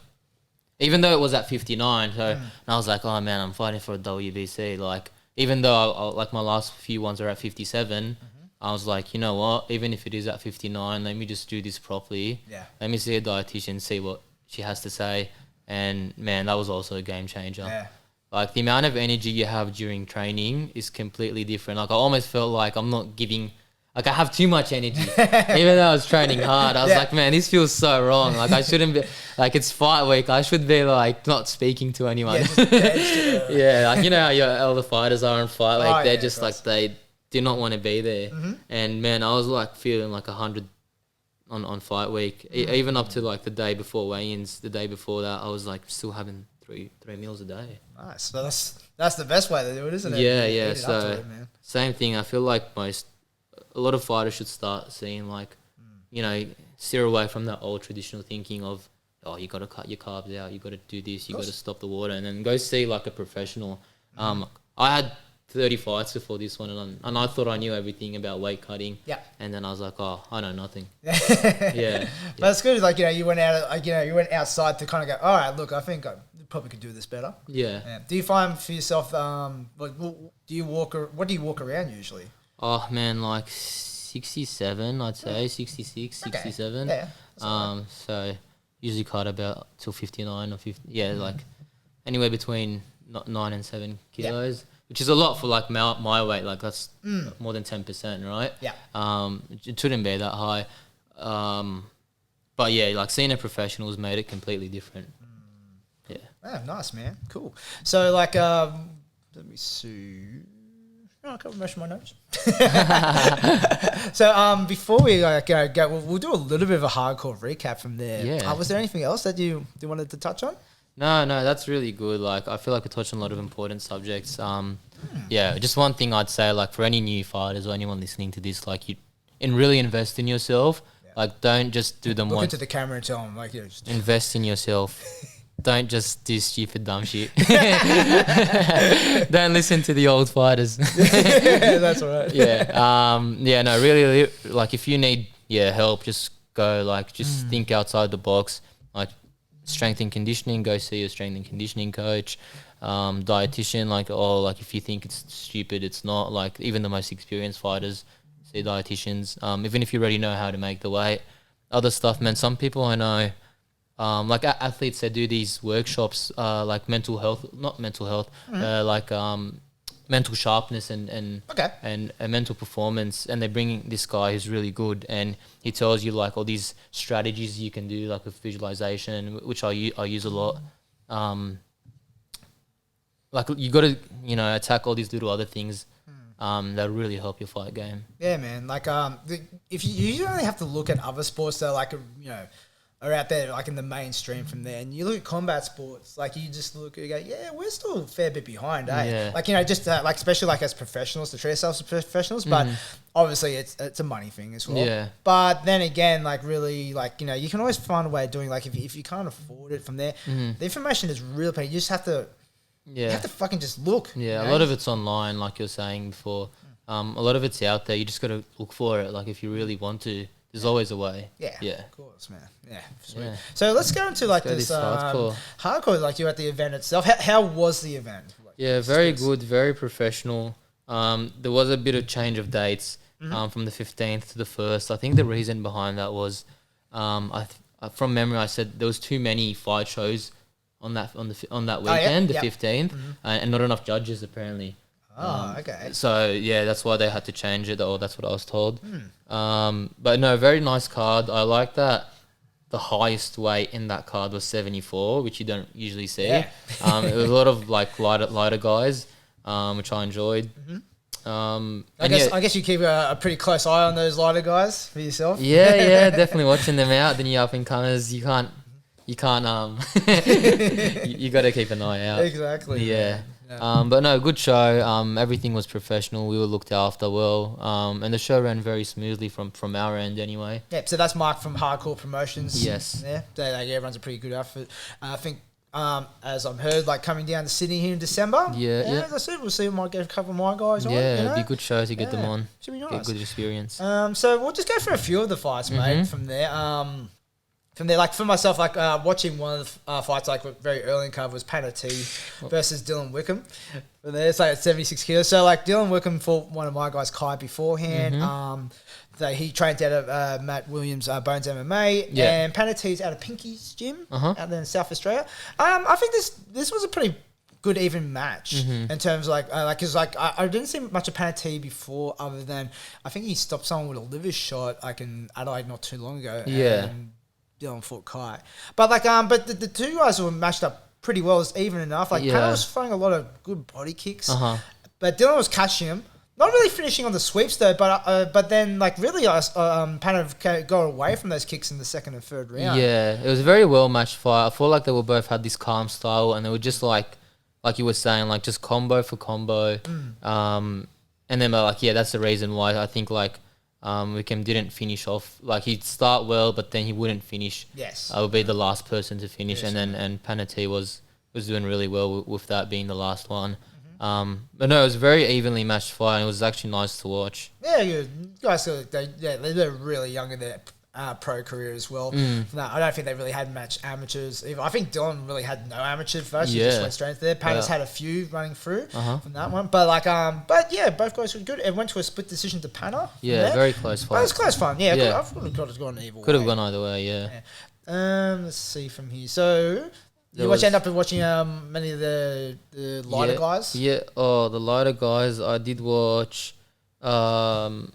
even though it was at 59, so and I was like, oh man, I'm fighting for a WBC. Like, even though I like my last few ones are at 57, I was like, you know what? Even if it is at 59, let me just do this properly. Yeah. Let me see a dietitian, see what she has to say, and man, that was also a game changer. Yeah. Like, the amount of energy you have during training is completely different. Like, I almost felt like I'm not giving like I have too much energy. Even though I was training hard, I was like, man, this feels so wrong. Like I shouldn't be, like it's fight week. I should be like not speaking to anyone. Yeah, like you know how all the fighters are in fight week. They're just like, they do not want to be there. And man, I was like feeling like 100 on fight week. Even up to like the day before weigh-ins, the day before that, I was like still having three meals a day. Nice. So that's the best way to do it, isn't it? Yeah. So same thing. I feel like a lot of fighters should start seeing like, you know, steer away from that old traditional thinking of, oh, you got to cut your carbs out, you got to do this, you got to stop the water, and then go see like a professional. I had 30 fights before this one, and I thought I knew everything about weight cutting. Yeah. And then I was like, oh, I know nothing. Yeah. But it's good. Like, you know, you went out, like, you know, you went outside to kind of go, all right, look, I think I probably could do this better. Yeah. Do you find for yourself, like, what do you walk around usually? Oh man, like 67, I'd say 66, 67. Yeah. So usually cut about till 59 or 50. Yeah, like anywhere between 9 and 7 kilos, which is a lot for like my weight. Like that's more than 10%, right? Yeah. It shouldn't be that high. But yeah, like seeing a professional has made it completely different. Yeah. Oh, nice, man. Cool. So like, let me see. I can't measure my notes. So before we go, we'll do a little bit of a hardcore recap from there. Yeah. Was there anything else that you wanted to touch on? No, that's really good. Like I feel like we touched on a lot of important subjects. Yeah, just one thing I'd say, like for any new fighters or anyone listening to this, like really invest in yourself. Yeah. Like don't just do them Look once. Into the camera and tell them like, just invest in yourself. Don't just do stupid dumb shit. Don't listen to the old fighters. That's all right. Yeah. No, really, like if you need help, just go. Like just think outside the box. Like strength and conditioning, go see a strength and conditioning coach, dietitian. Like if you think it's stupid, it's not. Like even the most experienced fighters see dietitians. Even if you already know how to make the weight, other stuff, man. Some people I know. Like athletes that do these workshops, like mental health, like mental sharpness and mental performance, and they bring this guy who's really good, and he tells you like all these strategies you can do, like with visualization, which I use a lot. Like you got to attack all these little other things that really help your fight game. Yeah, man. Like if you only have to look at other sports that are out there like in the mainstream from there, and you look at combat sports, like you just look and go, yeah, we're still a fair bit behind, eh? Yeah. Like, just like especially like as professionals to treat ourselves as professionals, but obviously it's a money thing as well. Yeah. But then again, like really, like you can always find a way of doing, like if you can't afford it from there, the information is real pain. You just have to you have to fucking just look. Yeah, a lot of it's online, like you're saying before. A lot of it's out there. You just got to look for it. Like if you really want to. There's always a way. Yeah. Of course, man. Yeah. Sweet. Yeah. So let's go into like this hardcore, like you at the event itself. How was the event? Like, very good, very professional. There was a bit of change of dates from the 15th to the 1st. I think the reason behind that was, from memory, I said there was too many fight shows on that weekend, the 15th, and not enough judges apparently. Okay. So yeah, that's why they had to change it, or that's what I was told. But no, very nice card. I like that the highest weight in that card was 74, which you don't usually see. Yeah. It was a lot of like lighter guys, which I enjoyed. I guess you keep a pretty close eye on those lighter guys for yourself. Yeah, definitely watching them out. The new up and comers, you can't. You got to keep an eye out. Exactly. Yeah. But no, good show. Everything was professional. We were looked after well. And the show ran very smoothly from our end anyway. Yeah, so that's Mark from Hardcore Promotions. Yes. Yeah, they runs a pretty good outfit. I think, as I've heard, like coming down to Sydney here in December. Yeah. As I said, well see. We might get a couple of my guys on. Yeah, it'd be a good show to get them on. Should be nice. Get good experience. So we'll just go for a few of the fights, mate, from there. Like for myself, like watching one of the fights, like very early in cover was Phan versus Dylan Wickham. From there, it's like 76 kilos. So like Dylan Wickham fought one of my guys, Kai, beforehand. He trained out of Matt Williams' Bones MMA, and Phan out of Pinky's gym out there in South Australia. I think this was a pretty good even match in terms of because I didn't see much of Panati before, other than I think he stopped someone with a liver shot in Adelaide not too long ago. Yeah. And Dylan fought Kai, but but the two guys were matched up pretty well. It's even enough. Pana was throwing a lot of good body kicks, but Dylan was catching him. Not really finishing on the sweeps though, but then really Pana got away from those kicks in the second and third round. Yeah, it was a very well matched fight. I feel like they were both had this calm style, and they were just like you were saying, just combo for combo. And then that's the reason why I think Wickham didn't finish off. He'd start well, but then he wouldn't finish. Yes, would be the last person to finish, and Panati was doing really well with that being the last one. But no, it was a very evenly matched fight, and it was actually nice to watch. Yeah, you guys, they're really young in their pro career as well. No, I don't think they really had match amateurs either. I think Dylan really had no amateurs first. He just went straight into there. Panna's had a few running through from that one, but both guys were good. It went to a split decision to Panna. Yeah, very close fight. It was close fun. Yeah, I thought it could have gone either way. Could have gone either way. Yeah. Let's see from here. So. You end up watching many of the lighter guys? Yeah, the lighter guys. I did watch Mu and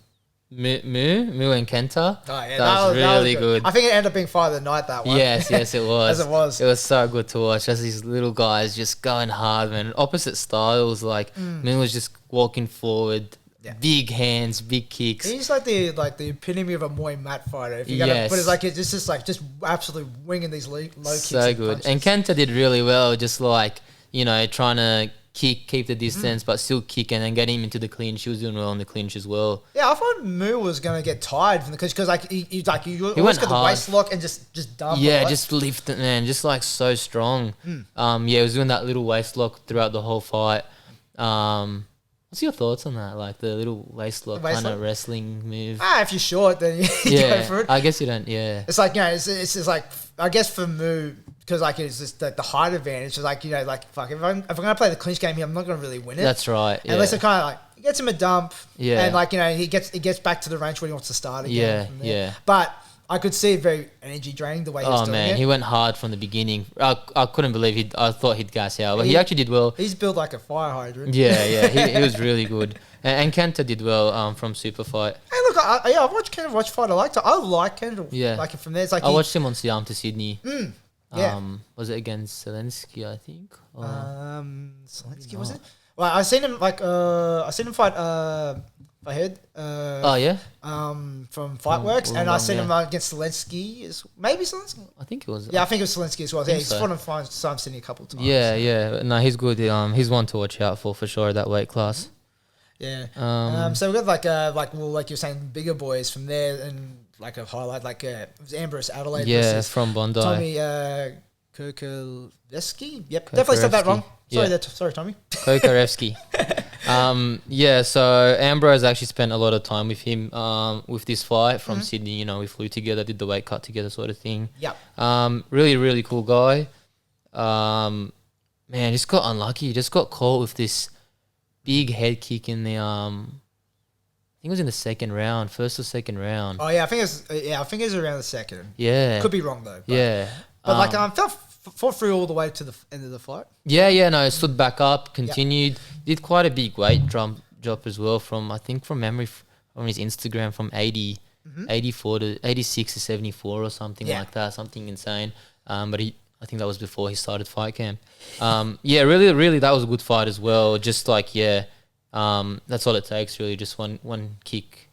Kenta. Oh, yeah, that was really good. I think it ended up being fight of the night, that one. Yes, it was. As it was. It was so good to watch. Just these little guys just going hard, man. Opposite styles. Mu was just walking forward. Yeah. Big hands, big kicks. He's the epitome of a Muay mat fighter. If you're gonna put it it's just absolutely winging these low kicks. So good. And Kenta did really well, just trying to keep the distance, but still kick and then get him into the clinch. He was doing well on the clinch as well. Yeah, I thought Mu was gonna get tired from because he went got the waist lock and just dump. Yeah, just lift it, man. Just so strong. He was doing that little waist lock throughout the whole fight. What's your thoughts on that? The little waist lock kind of wrestling move. If you're short, then you go for it. I guess you don't. Yeah. It's it's just I guess for Mu because it's just the height advantage. It's fuck if I'm gonna play the clinch game here, I'm not gonna really win it. That's right. Yeah. Unless it kind of he gets him a dump. Yeah. And he gets back to the range when he wants to start again. Yeah. But I could see it very energy draining the way he was doing it. He went hard from the beginning. I couldn't believe I thought he'd gas out, but he actually did well. He's built like a fire hydrant. Yeah, he was really good. And Kenta did well from Super Fight. Hey, look, I've watched Kenta watch fight. I like Kenta. Yeah. From there, it's I watched him on Siam to Sydney. Yeah. Was it against Zelensky, I think? Zelensky, was it? Well, I seen him fight Fahid. From Fightworks, and I seen him against Zelensky. Maybe Zelensky. I think it was. Yeah, I think it was Zelensky as well. Yeah, he's fought him Siam Sydney a couple of times. Yeah. No, he's good. He's one to watch out for sure. That weight class. Yeah. So we got like you're saying, bigger boys from there, and a highlight it was Ambrose Adelaide. Yeah, from Bondi. Tommy Kokorevsky. Yep, definitely said that wrong. Sorry, Tommy. Kokorevsky. So Ambrose actually spent a lot of time with him with this fight from Sydney. We flew together, did the weight cut together, sort of thing. Yep. Really, really cool guy. Man, just got unlucky. Just got caught with this big head kick in the I think it was in the first or second round. Oh yeah, I think it was around the second. Yeah, could be wrong though. But fought through all the way to the end of the fight. Yeah, no, stood back up, continued, did quite a big weight drop as well from memory from his Instagram from 84 to 86 to 74 or something like that, something insane. But I think that was before he started fight camp. Really, really, that was a good fight as well. Just that's all it takes, really. Just one kick,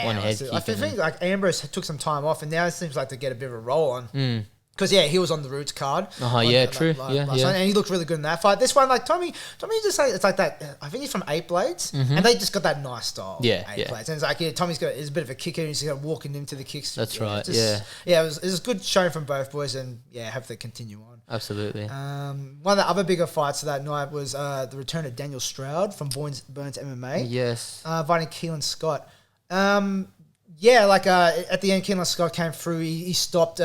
one head kick. I think Ambrose took some time off, and now it seems like to get a bit of a roll on. Because he was on the Roots card. True. And he looked really good in that fight. This one, Tommy just say it's like that. I think he's from Eight Blades, and they just got that nice style. Eight Blades, and it's Tommy's is a bit of a kicker. He's walking into the kicks. That's right. It was a good showing from both boys, and hope they continue on. Absolutely. One of the other bigger fights of that night was the return of Daniel Stroud from Burns MMA. Yes. Fighting Keelan Scott. At the end, Keelan Scott came through. He stopped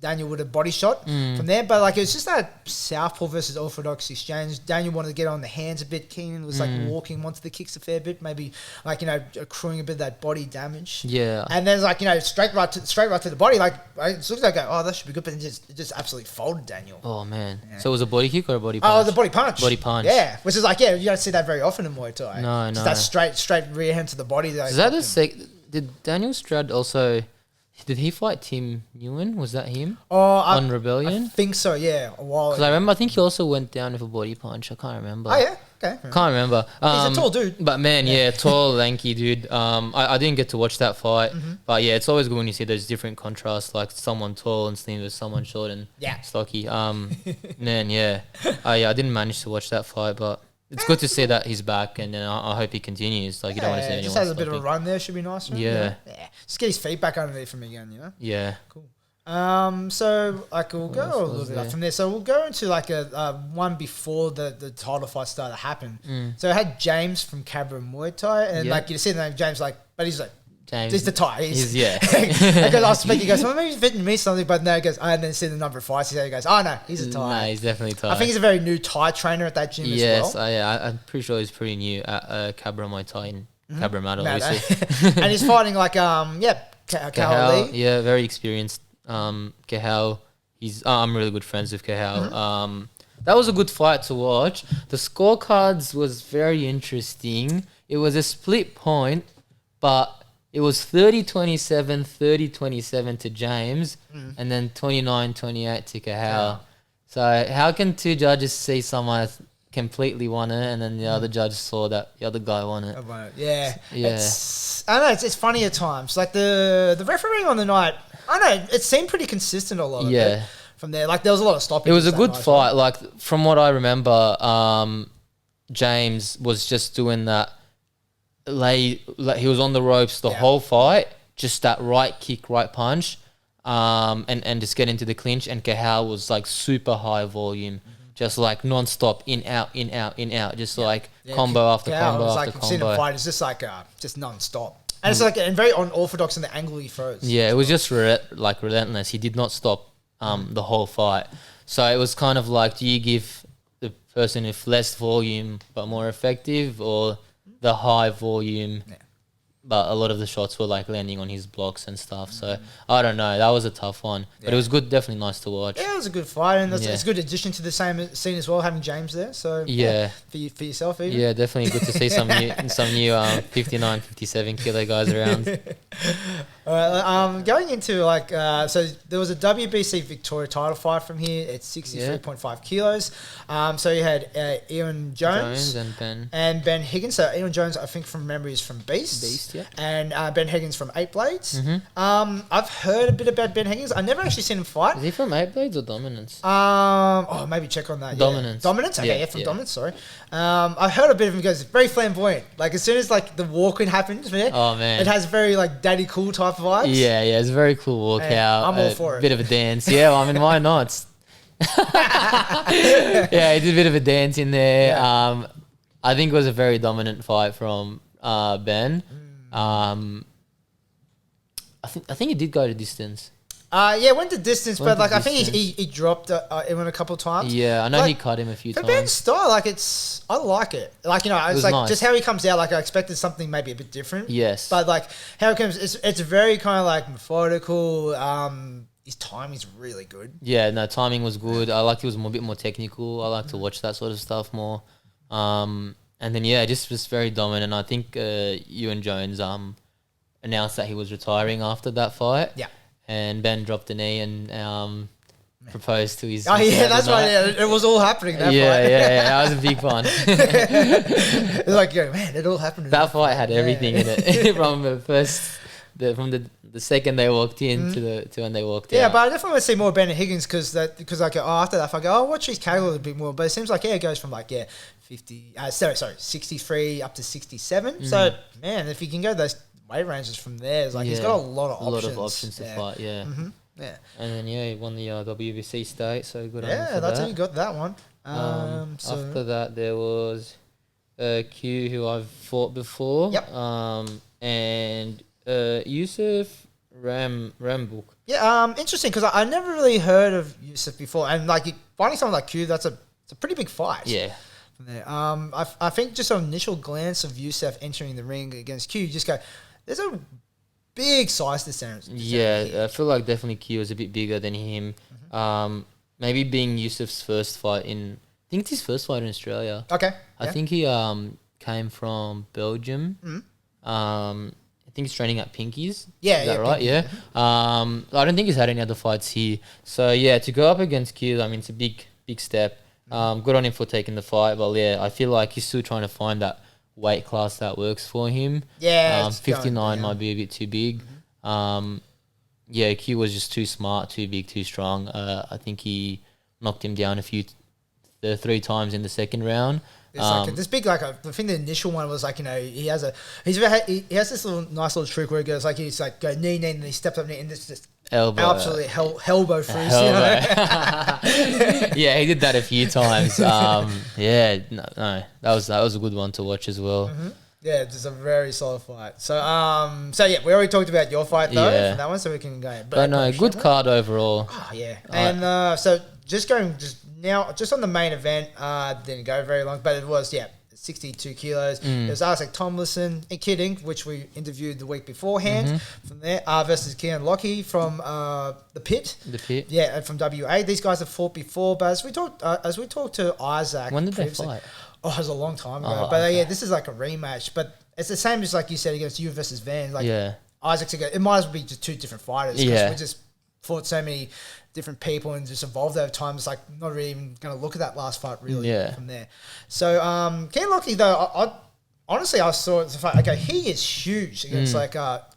Daniel would have body shot from there. But like it was just that southpaw versus orthodox exchange. Daniel wanted to get on the hands a bit. Keenan was like walking onto the kicks a fair bit, maybe like accruing a bit of that body damage. Yeah. And then like straight right to the body. Like it looks like that should be good, but it just absolutely folded Daniel. Oh man. Yeah. So it was a body kick or a body punch? Oh, the body punch. Body punch. Yeah, which is like you don't see that very often in Muay Thai. No. Just that straight rear hand to the body. Is that did Daniel Stroud also? Did he fight Tim Nguyen? Was that him? On Rebellion? I think so, yeah. A while ago. Because I remember, I think he also went down with a body punch. I can't remember. Oh, yeah? Okay. Can't remember. He's a tall dude. But man, yeah, tall, lanky dude. I didn't get to watch that fight. But yeah, it's always good when you see those different contrasts, like someone tall and slim with someone short and stocky. Man, yeah. I didn't manage to watch that fight, but it's good to see that he's back, and I hope he continues. Like, you don't want to see anyone just has a bit of a stopping. run there. Should be nice. Right? Yeah. Just get his feet back underneath him again, you know? Yeah. Cool. So like we'll go a little bit up from there. So we'll go into like a one before the title fight started to happen. So I had James from Cabra Muay Thai, and like you see the name James, like, but he's like, James. he's the Thai. He's yeah. Because I was speaking, he goes, well, maybe he's Vietnamese something, but no, he goes, and then see the number of fights, he goes, oh no, he's a Thai. No, he's definitely Thai. I think he's a very new Thai trainer at that gym as well. Yes, I'm pretty sure he's pretty new at Cabra Muay Thai in Cabra Mad, obviously. And he's fighting like, Kahal Lee. Yeah, very experienced. Kahal, I'm really good friends with Kahal. That was a good fight to watch. The scorecards was very interesting. It was a split point, but it was 30-27, 30-27 to James, and then 29-28 to Kahal. So how can two judges see someone completely won it, and then the other judge saw that the other guy won it? Yeah. Yeah. I know, it's funny at times. Like the refereeing on the night, I know, it seemed pretty consistent a lot of it from there. Like there was a lot of stopping. It was a good fight. Like from what I remember, James was just doing that. He was on the ropes the whole fight, just that right kick, right punch, and just get into the clinch. And Kahal was like super high volume, just like non-stop, in out, just like combo after combo after combo. Seeing him fight, it's just like just non-stop. And it's like and very unorthodox in the angle he throws. Yeah, it was just relentless. He did not stop the whole fight. So it was kind of like, do you give the person with less volume but more effective, or the high volume, but a lot of the shots were like landing on his blocks and stuff. So I don't know. That was a tough one, but it was good. Definitely nice to watch. Yeah, it was a good fight, and it's a good addition to the same scene as well, having James there. So for yourself, even. Yeah, definitely good to see some new 59, 57 kilo guys around. All right, going into like so there was a WBC Victoria title fight from here at 63.5 kilos. So you had Ian Jones and Ben Higgins. So Ian Jones, I think from memory, is from Beast, and Ben Higgins from Eight Blades. I've heard a bit about Ben Higgins. I never actually seen him fight. Is he from Eight Blades or Dominance? Maybe check on that. Dominance. Dominance. Okay, from Dominance. Sorry. I heard a bit of him. Goes very flamboyant. Like as soon as like the walk-in happens, oh man, it has very like daddy cool type of vibes. Yeah, it's a very cool walkout. I'm all for it. Bit of a dance. Yeah, well, I mean, why not? Yeah, he did a bit of a dance in there. I think it was a very dominant fight from Ben. I think he did go to distance. Went the distance, but like I think he dropped him a couple of times. Yeah, I know he cut him a few times. Ben's style, like I like it. Like it's like nice. Just how he comes out. Like I expected something maybe a bit different. Yes, but like how it comes, it's very kind of like methodical. His timing's really good. Yeah, no, timing was good. I liked it was a bit more technical. I like to watch that sort of stuff more. And then just very dominant. I think Ewan Jones announced that he was retiring after that fight. Yeah. And Ben dropped a knee and proposed to his... Oh, yeah, that's right. Yeah, it was all happening, that fight. Yeah, that was a big one. It's like, man, it all happened. That fight had everything in it. From the second they walked in to when they walked out. Yeah, but I definitely want to see more Ben Higgins because after that, I go, watch his cable a bit more. But it seems like, it goes from 63 up to 67. So, man, if you can go those weight ranges from there, it's like he's got a lot of options. A lot of options to fight, yeah. Yeah. And then, he won the WBC state, so good on him for that's that. how you got that one. After that, there was Hugh, who I've fought before. Yep. And Yusuf Ram book. Yeah, interesting because I never really heard of Yusuf before, and like finding someone like Q, it's a pretty big fight. Yeah. From there. I think just an initial glance of Yusuf entering the ring against Q, you just go, there's a big size difference. Yeah, I feel like definitely Q is a bit bigger than him. Maybe being Yusuf's first fight I think it's his first fight in Australia. Okay. I think he came from Belgium. I think he's training at Pinky's. Yeah, Is that right? Pinky. Yeah. I don't think he's had any other fights here. So yeah, to go up against Q, I mean, it's a big step. Good on him for taking the fight, but yeah, I feel like he's still trying to find that weight class that works for him. Yeah, 59 might be a bit too big. Yeah, Q was just too smart, too big, too strong. I think he knocked him down 3 times in the second round. It's like this big, I think the initial one was like, he has this nice little trick where he goes he's like go knee, and he steps up knee, and this just elbow, absolutely elbow freeze. Yeah, he did that a few times. Yeah, no, that was a good one to watch as well. Yeah, it's a very solid fight. So yeah, we already talked about your fight though from that one, so we can go. But no, good card overall. Oh yeah, and so just on the main event, didn't go very long, but it was 62 kilos. It was Isaac Tomlinson and Kidding, which we interviewed the week beforehand. From there, versus Kean Lockie from the Pit. The Pit. Yeah, and from WA. These guys have fought before, but as we talked to Isaac. When did they fight? Oh, it was a long time ago. But yeah, this is like a rematch. But it's the same as like you said against you versus Van. Like Isaac's it might as well be just two different fighters. Yeah. We just fought so many different people and just evolved over time. It's like not really even going to look at that last fight really from there. So Kean Lockie though, I honestly saw it as a fight. Okay, he is huge against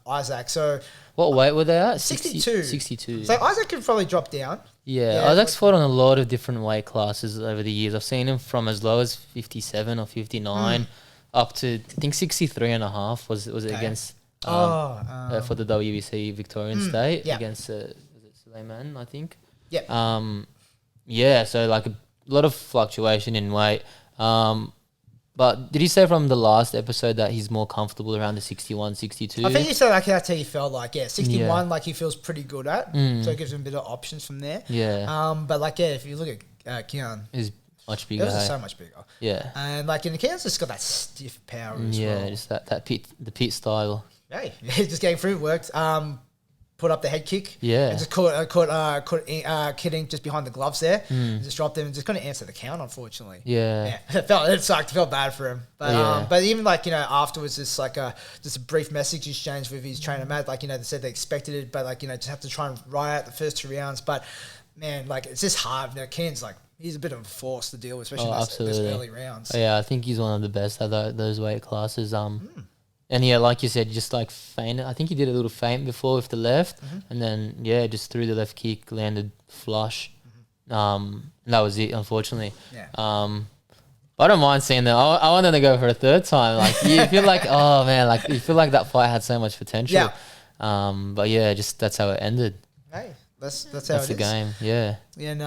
Isaac. So what weight were they at? 62. 62. So Isaac could probably drop down. Yeah, Isaac's fought on a lot of different weight classes over the years. I've seen him from as low as 57 or 59 up to, I think, 63 and a half was it against for the WBC Victorian State against was it Suleiman, I think. Yeah. Yeah, so like a lot of fluctuation in weight. But did he say from the last episode that he's more comfortable around the 61, 62? I think he said that's how he felt 61 he feels pretty good at. So it gives him a bit of options from there. Yeah. But if you look at Kean, he's much bigger. So much bigger. Yeah. And Kean's just got that stiff power as well. Yeah, just the pit style. Hey, just getting through worked. Put up the head kick. Yeah. And just caught Kidding just behind the gloves there. And just dropped him and just couldn't answer the count, unfortunately. Yeah. It sucked. It felt bad for him. But even afterwards, just a brief message exchange with his trainer, Matt. They said they expected it, but just have to try and ride out the first 2 rounds. But man, it's just hard. Kean's he's a bit of a force to deal with, especially those early rounds. Yeah, I think he's one of the best at those weight classes. And yeah, like you said, just feint. I think he did a little feint before with the left, and then just threw the left kick, landed flush. And that was it, unfortunately. Yeah. But I don't mind seeing that. I want them to go for a third time. You feel oh man, you feel like that fight had so much potential. Yeah. But yeah, just that's how it ended. Hey, that's how That's it the is. game. Yeah. And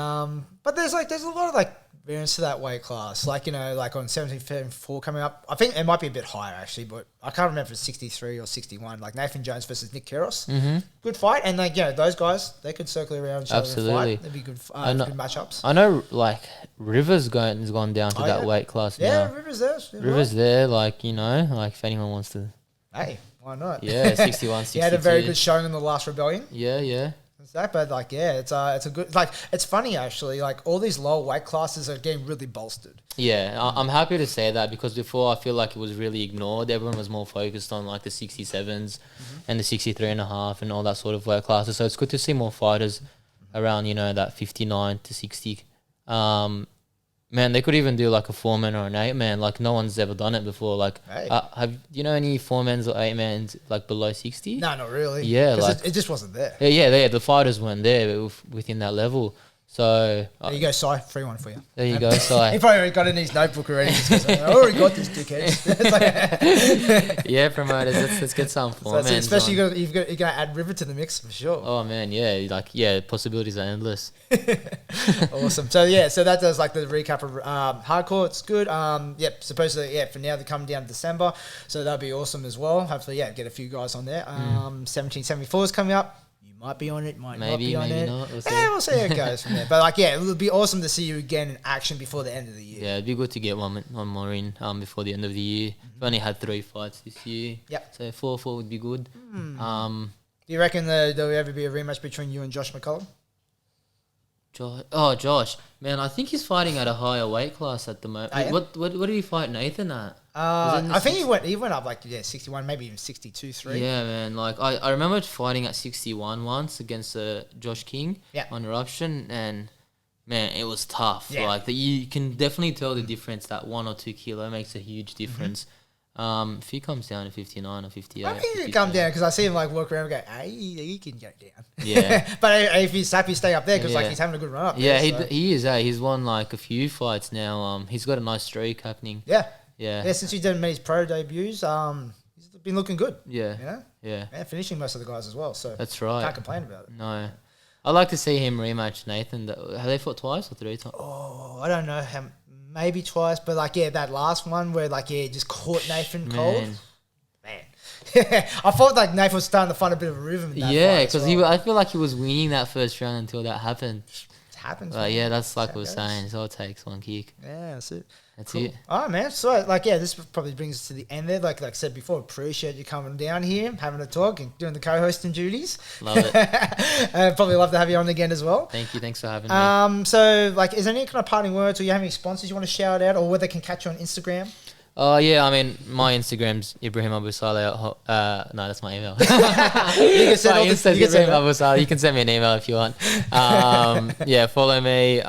but there's a lot of variance to that weight class. On 17-4 coming up. I think it might be a bit higher actually, but I can't remember if it's 63 or 61. Nathan Jones versus Nick Kyrgios. Good fight. And those guys, they could circle around each other and fight. That'd be good good matchups. I know Rivers has gone down to that weight class now. Yeah, Rivers there. Rivers there, if anyone wants to. Hey, why not? Yeah, 61, 62. He had a very good showing in the last Rebellion. Yeah. But it's a good it's funny actually. All these lower weight classes are getting really bolstered. Yeah, I'm happy to say that because before I feel like it was really ignored. Everyone was more focused on the 67s and the 63 and a half and all that sort of weight classes. So it's good to see more fighters around that 59 to 60. Man, they could even do a 4-man or an 8-man. No one's ever done it before. Hey. Have you know any 4-mans or 8-mans below 60? No, not really. Yeah, it just wasn't there. Yeah, the fighters weren't there within that level. So There you go, Si. Free one for you. there you go. He So probably already got it in his notebook already. He goes, I already got this, dickhead. It's like- yeah, promoters, let's get some So for that's it. man. Especially you're going to add River to the mix for sure. Oh man, possibilities are endless. Awesome. So so that does like the recap of hardcore. It's good. Supposedly for now they're coming down to December, so that'll be awesome as well. Hopefully get a few guys on there. 1774 is coming up. You might be on it, might not Maybe, be on maybe it. not. We'll see. We'll see how it goes from there. But like it would be awesome to see you again in action before the end of the year. Yeah, it'd be good to get one more in before the end of the year. We've only had 3 fights this year. Yep. So 4 would be good. Do you reckon there'll ever be a rematch between you and Josh McCullum? Josh, man, I think he's fighting at a higher weight class at the moment. Oh, yeah? What did he fight Nathan at? Was it in the I think he went up like 61, maybe even 62-3. Yeah, man. Like I remember fighting at 61 once against Josh King on Eruption, and man, it was tough. Yeah. Like you can definitely tell the difference. That 1 or 2 kilo makes a huge difference. If he comes down to 59 or 58, I think he'll come down because I see him like walk around and go, hey, he can go down. Yeah. But if he's happy, stay up there because like Yeah. he's having a good run up. Yeah, there, so. he is. He's won like a few fights now. He's got a nice streak happening. Yeah. Yeah. Since he's done his pro debuts, he's been looking good. Yeah. You know? Yeah. Yeah, finishing most of the guys as well. So That's right. can't complain about it. No. I'd like to see him rematch Nathan. Have they fought twice or 3 times? Oh, I don't know. Maybe twice, but like, that last one where like, just caught Nathan cold. Man. I thought like Nathan was starting to find a bit of a rhythm in that Yeah, fight as because well. I feel like he was winning that first round until that happened. It happens. But man. yeah, that's like how we it were goes. saying. It's all it takes, one kick. Yeah, that's it. That's Cool. it. All right, man. So, like, this probably brings us to the end there. Like I said before, appreciate you coming down here, having a talk, and doing the co-hosting duties. Love it. Probably love to have you on again as well. Thank you. Thanks for having me. So, like, is there any kind of parting words, or you have any sponsors you want to shout out, or where they can catch you on Instagram? Yeah, I mean, my Instagram's Ibrahim Abou Saleh. No, that's my email. You can send My all Insta's the, you can send Ibrahim Abou Saleh. You can send me an email if you want. Yeah, follow me.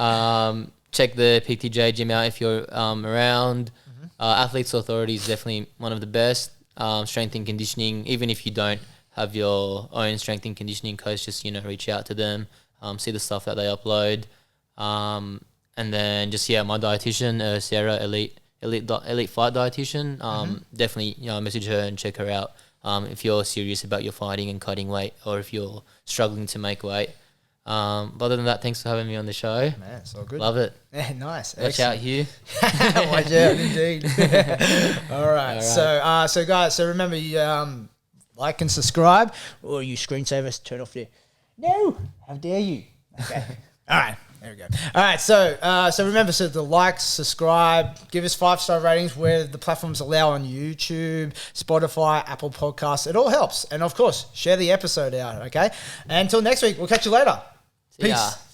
Check the PTJ gym out if you're around. Athletes Authority is definitely one of the best. Strength and conditioning, even if you don't have your own strength and conditioning coach, just reach out to them, see the stuff that they upload, and then just my dietitian, Sarah, elite fight dietitian. Definitely message her and check her out if you're serious about your fighting and cutting weight, or if you're struggling to make weight. But other than that, thanks for having me on the show. Man, it's all good. Love it. Yeah, nice. Watch out, Hugh. Watch out, indeed. All right. So guys, remember you like and subscribe, or you screensavers turn off there. No, how dare you? Okay. All right. There we go. All right. So remember, the like, subscribe, give us 5-star ratings where the platforms allow on YouTube, Spotify, Apple Podcasts. It all helps. And of course, share the episode out. Okay. And until next week, we'll catch you later. See ya. Peace.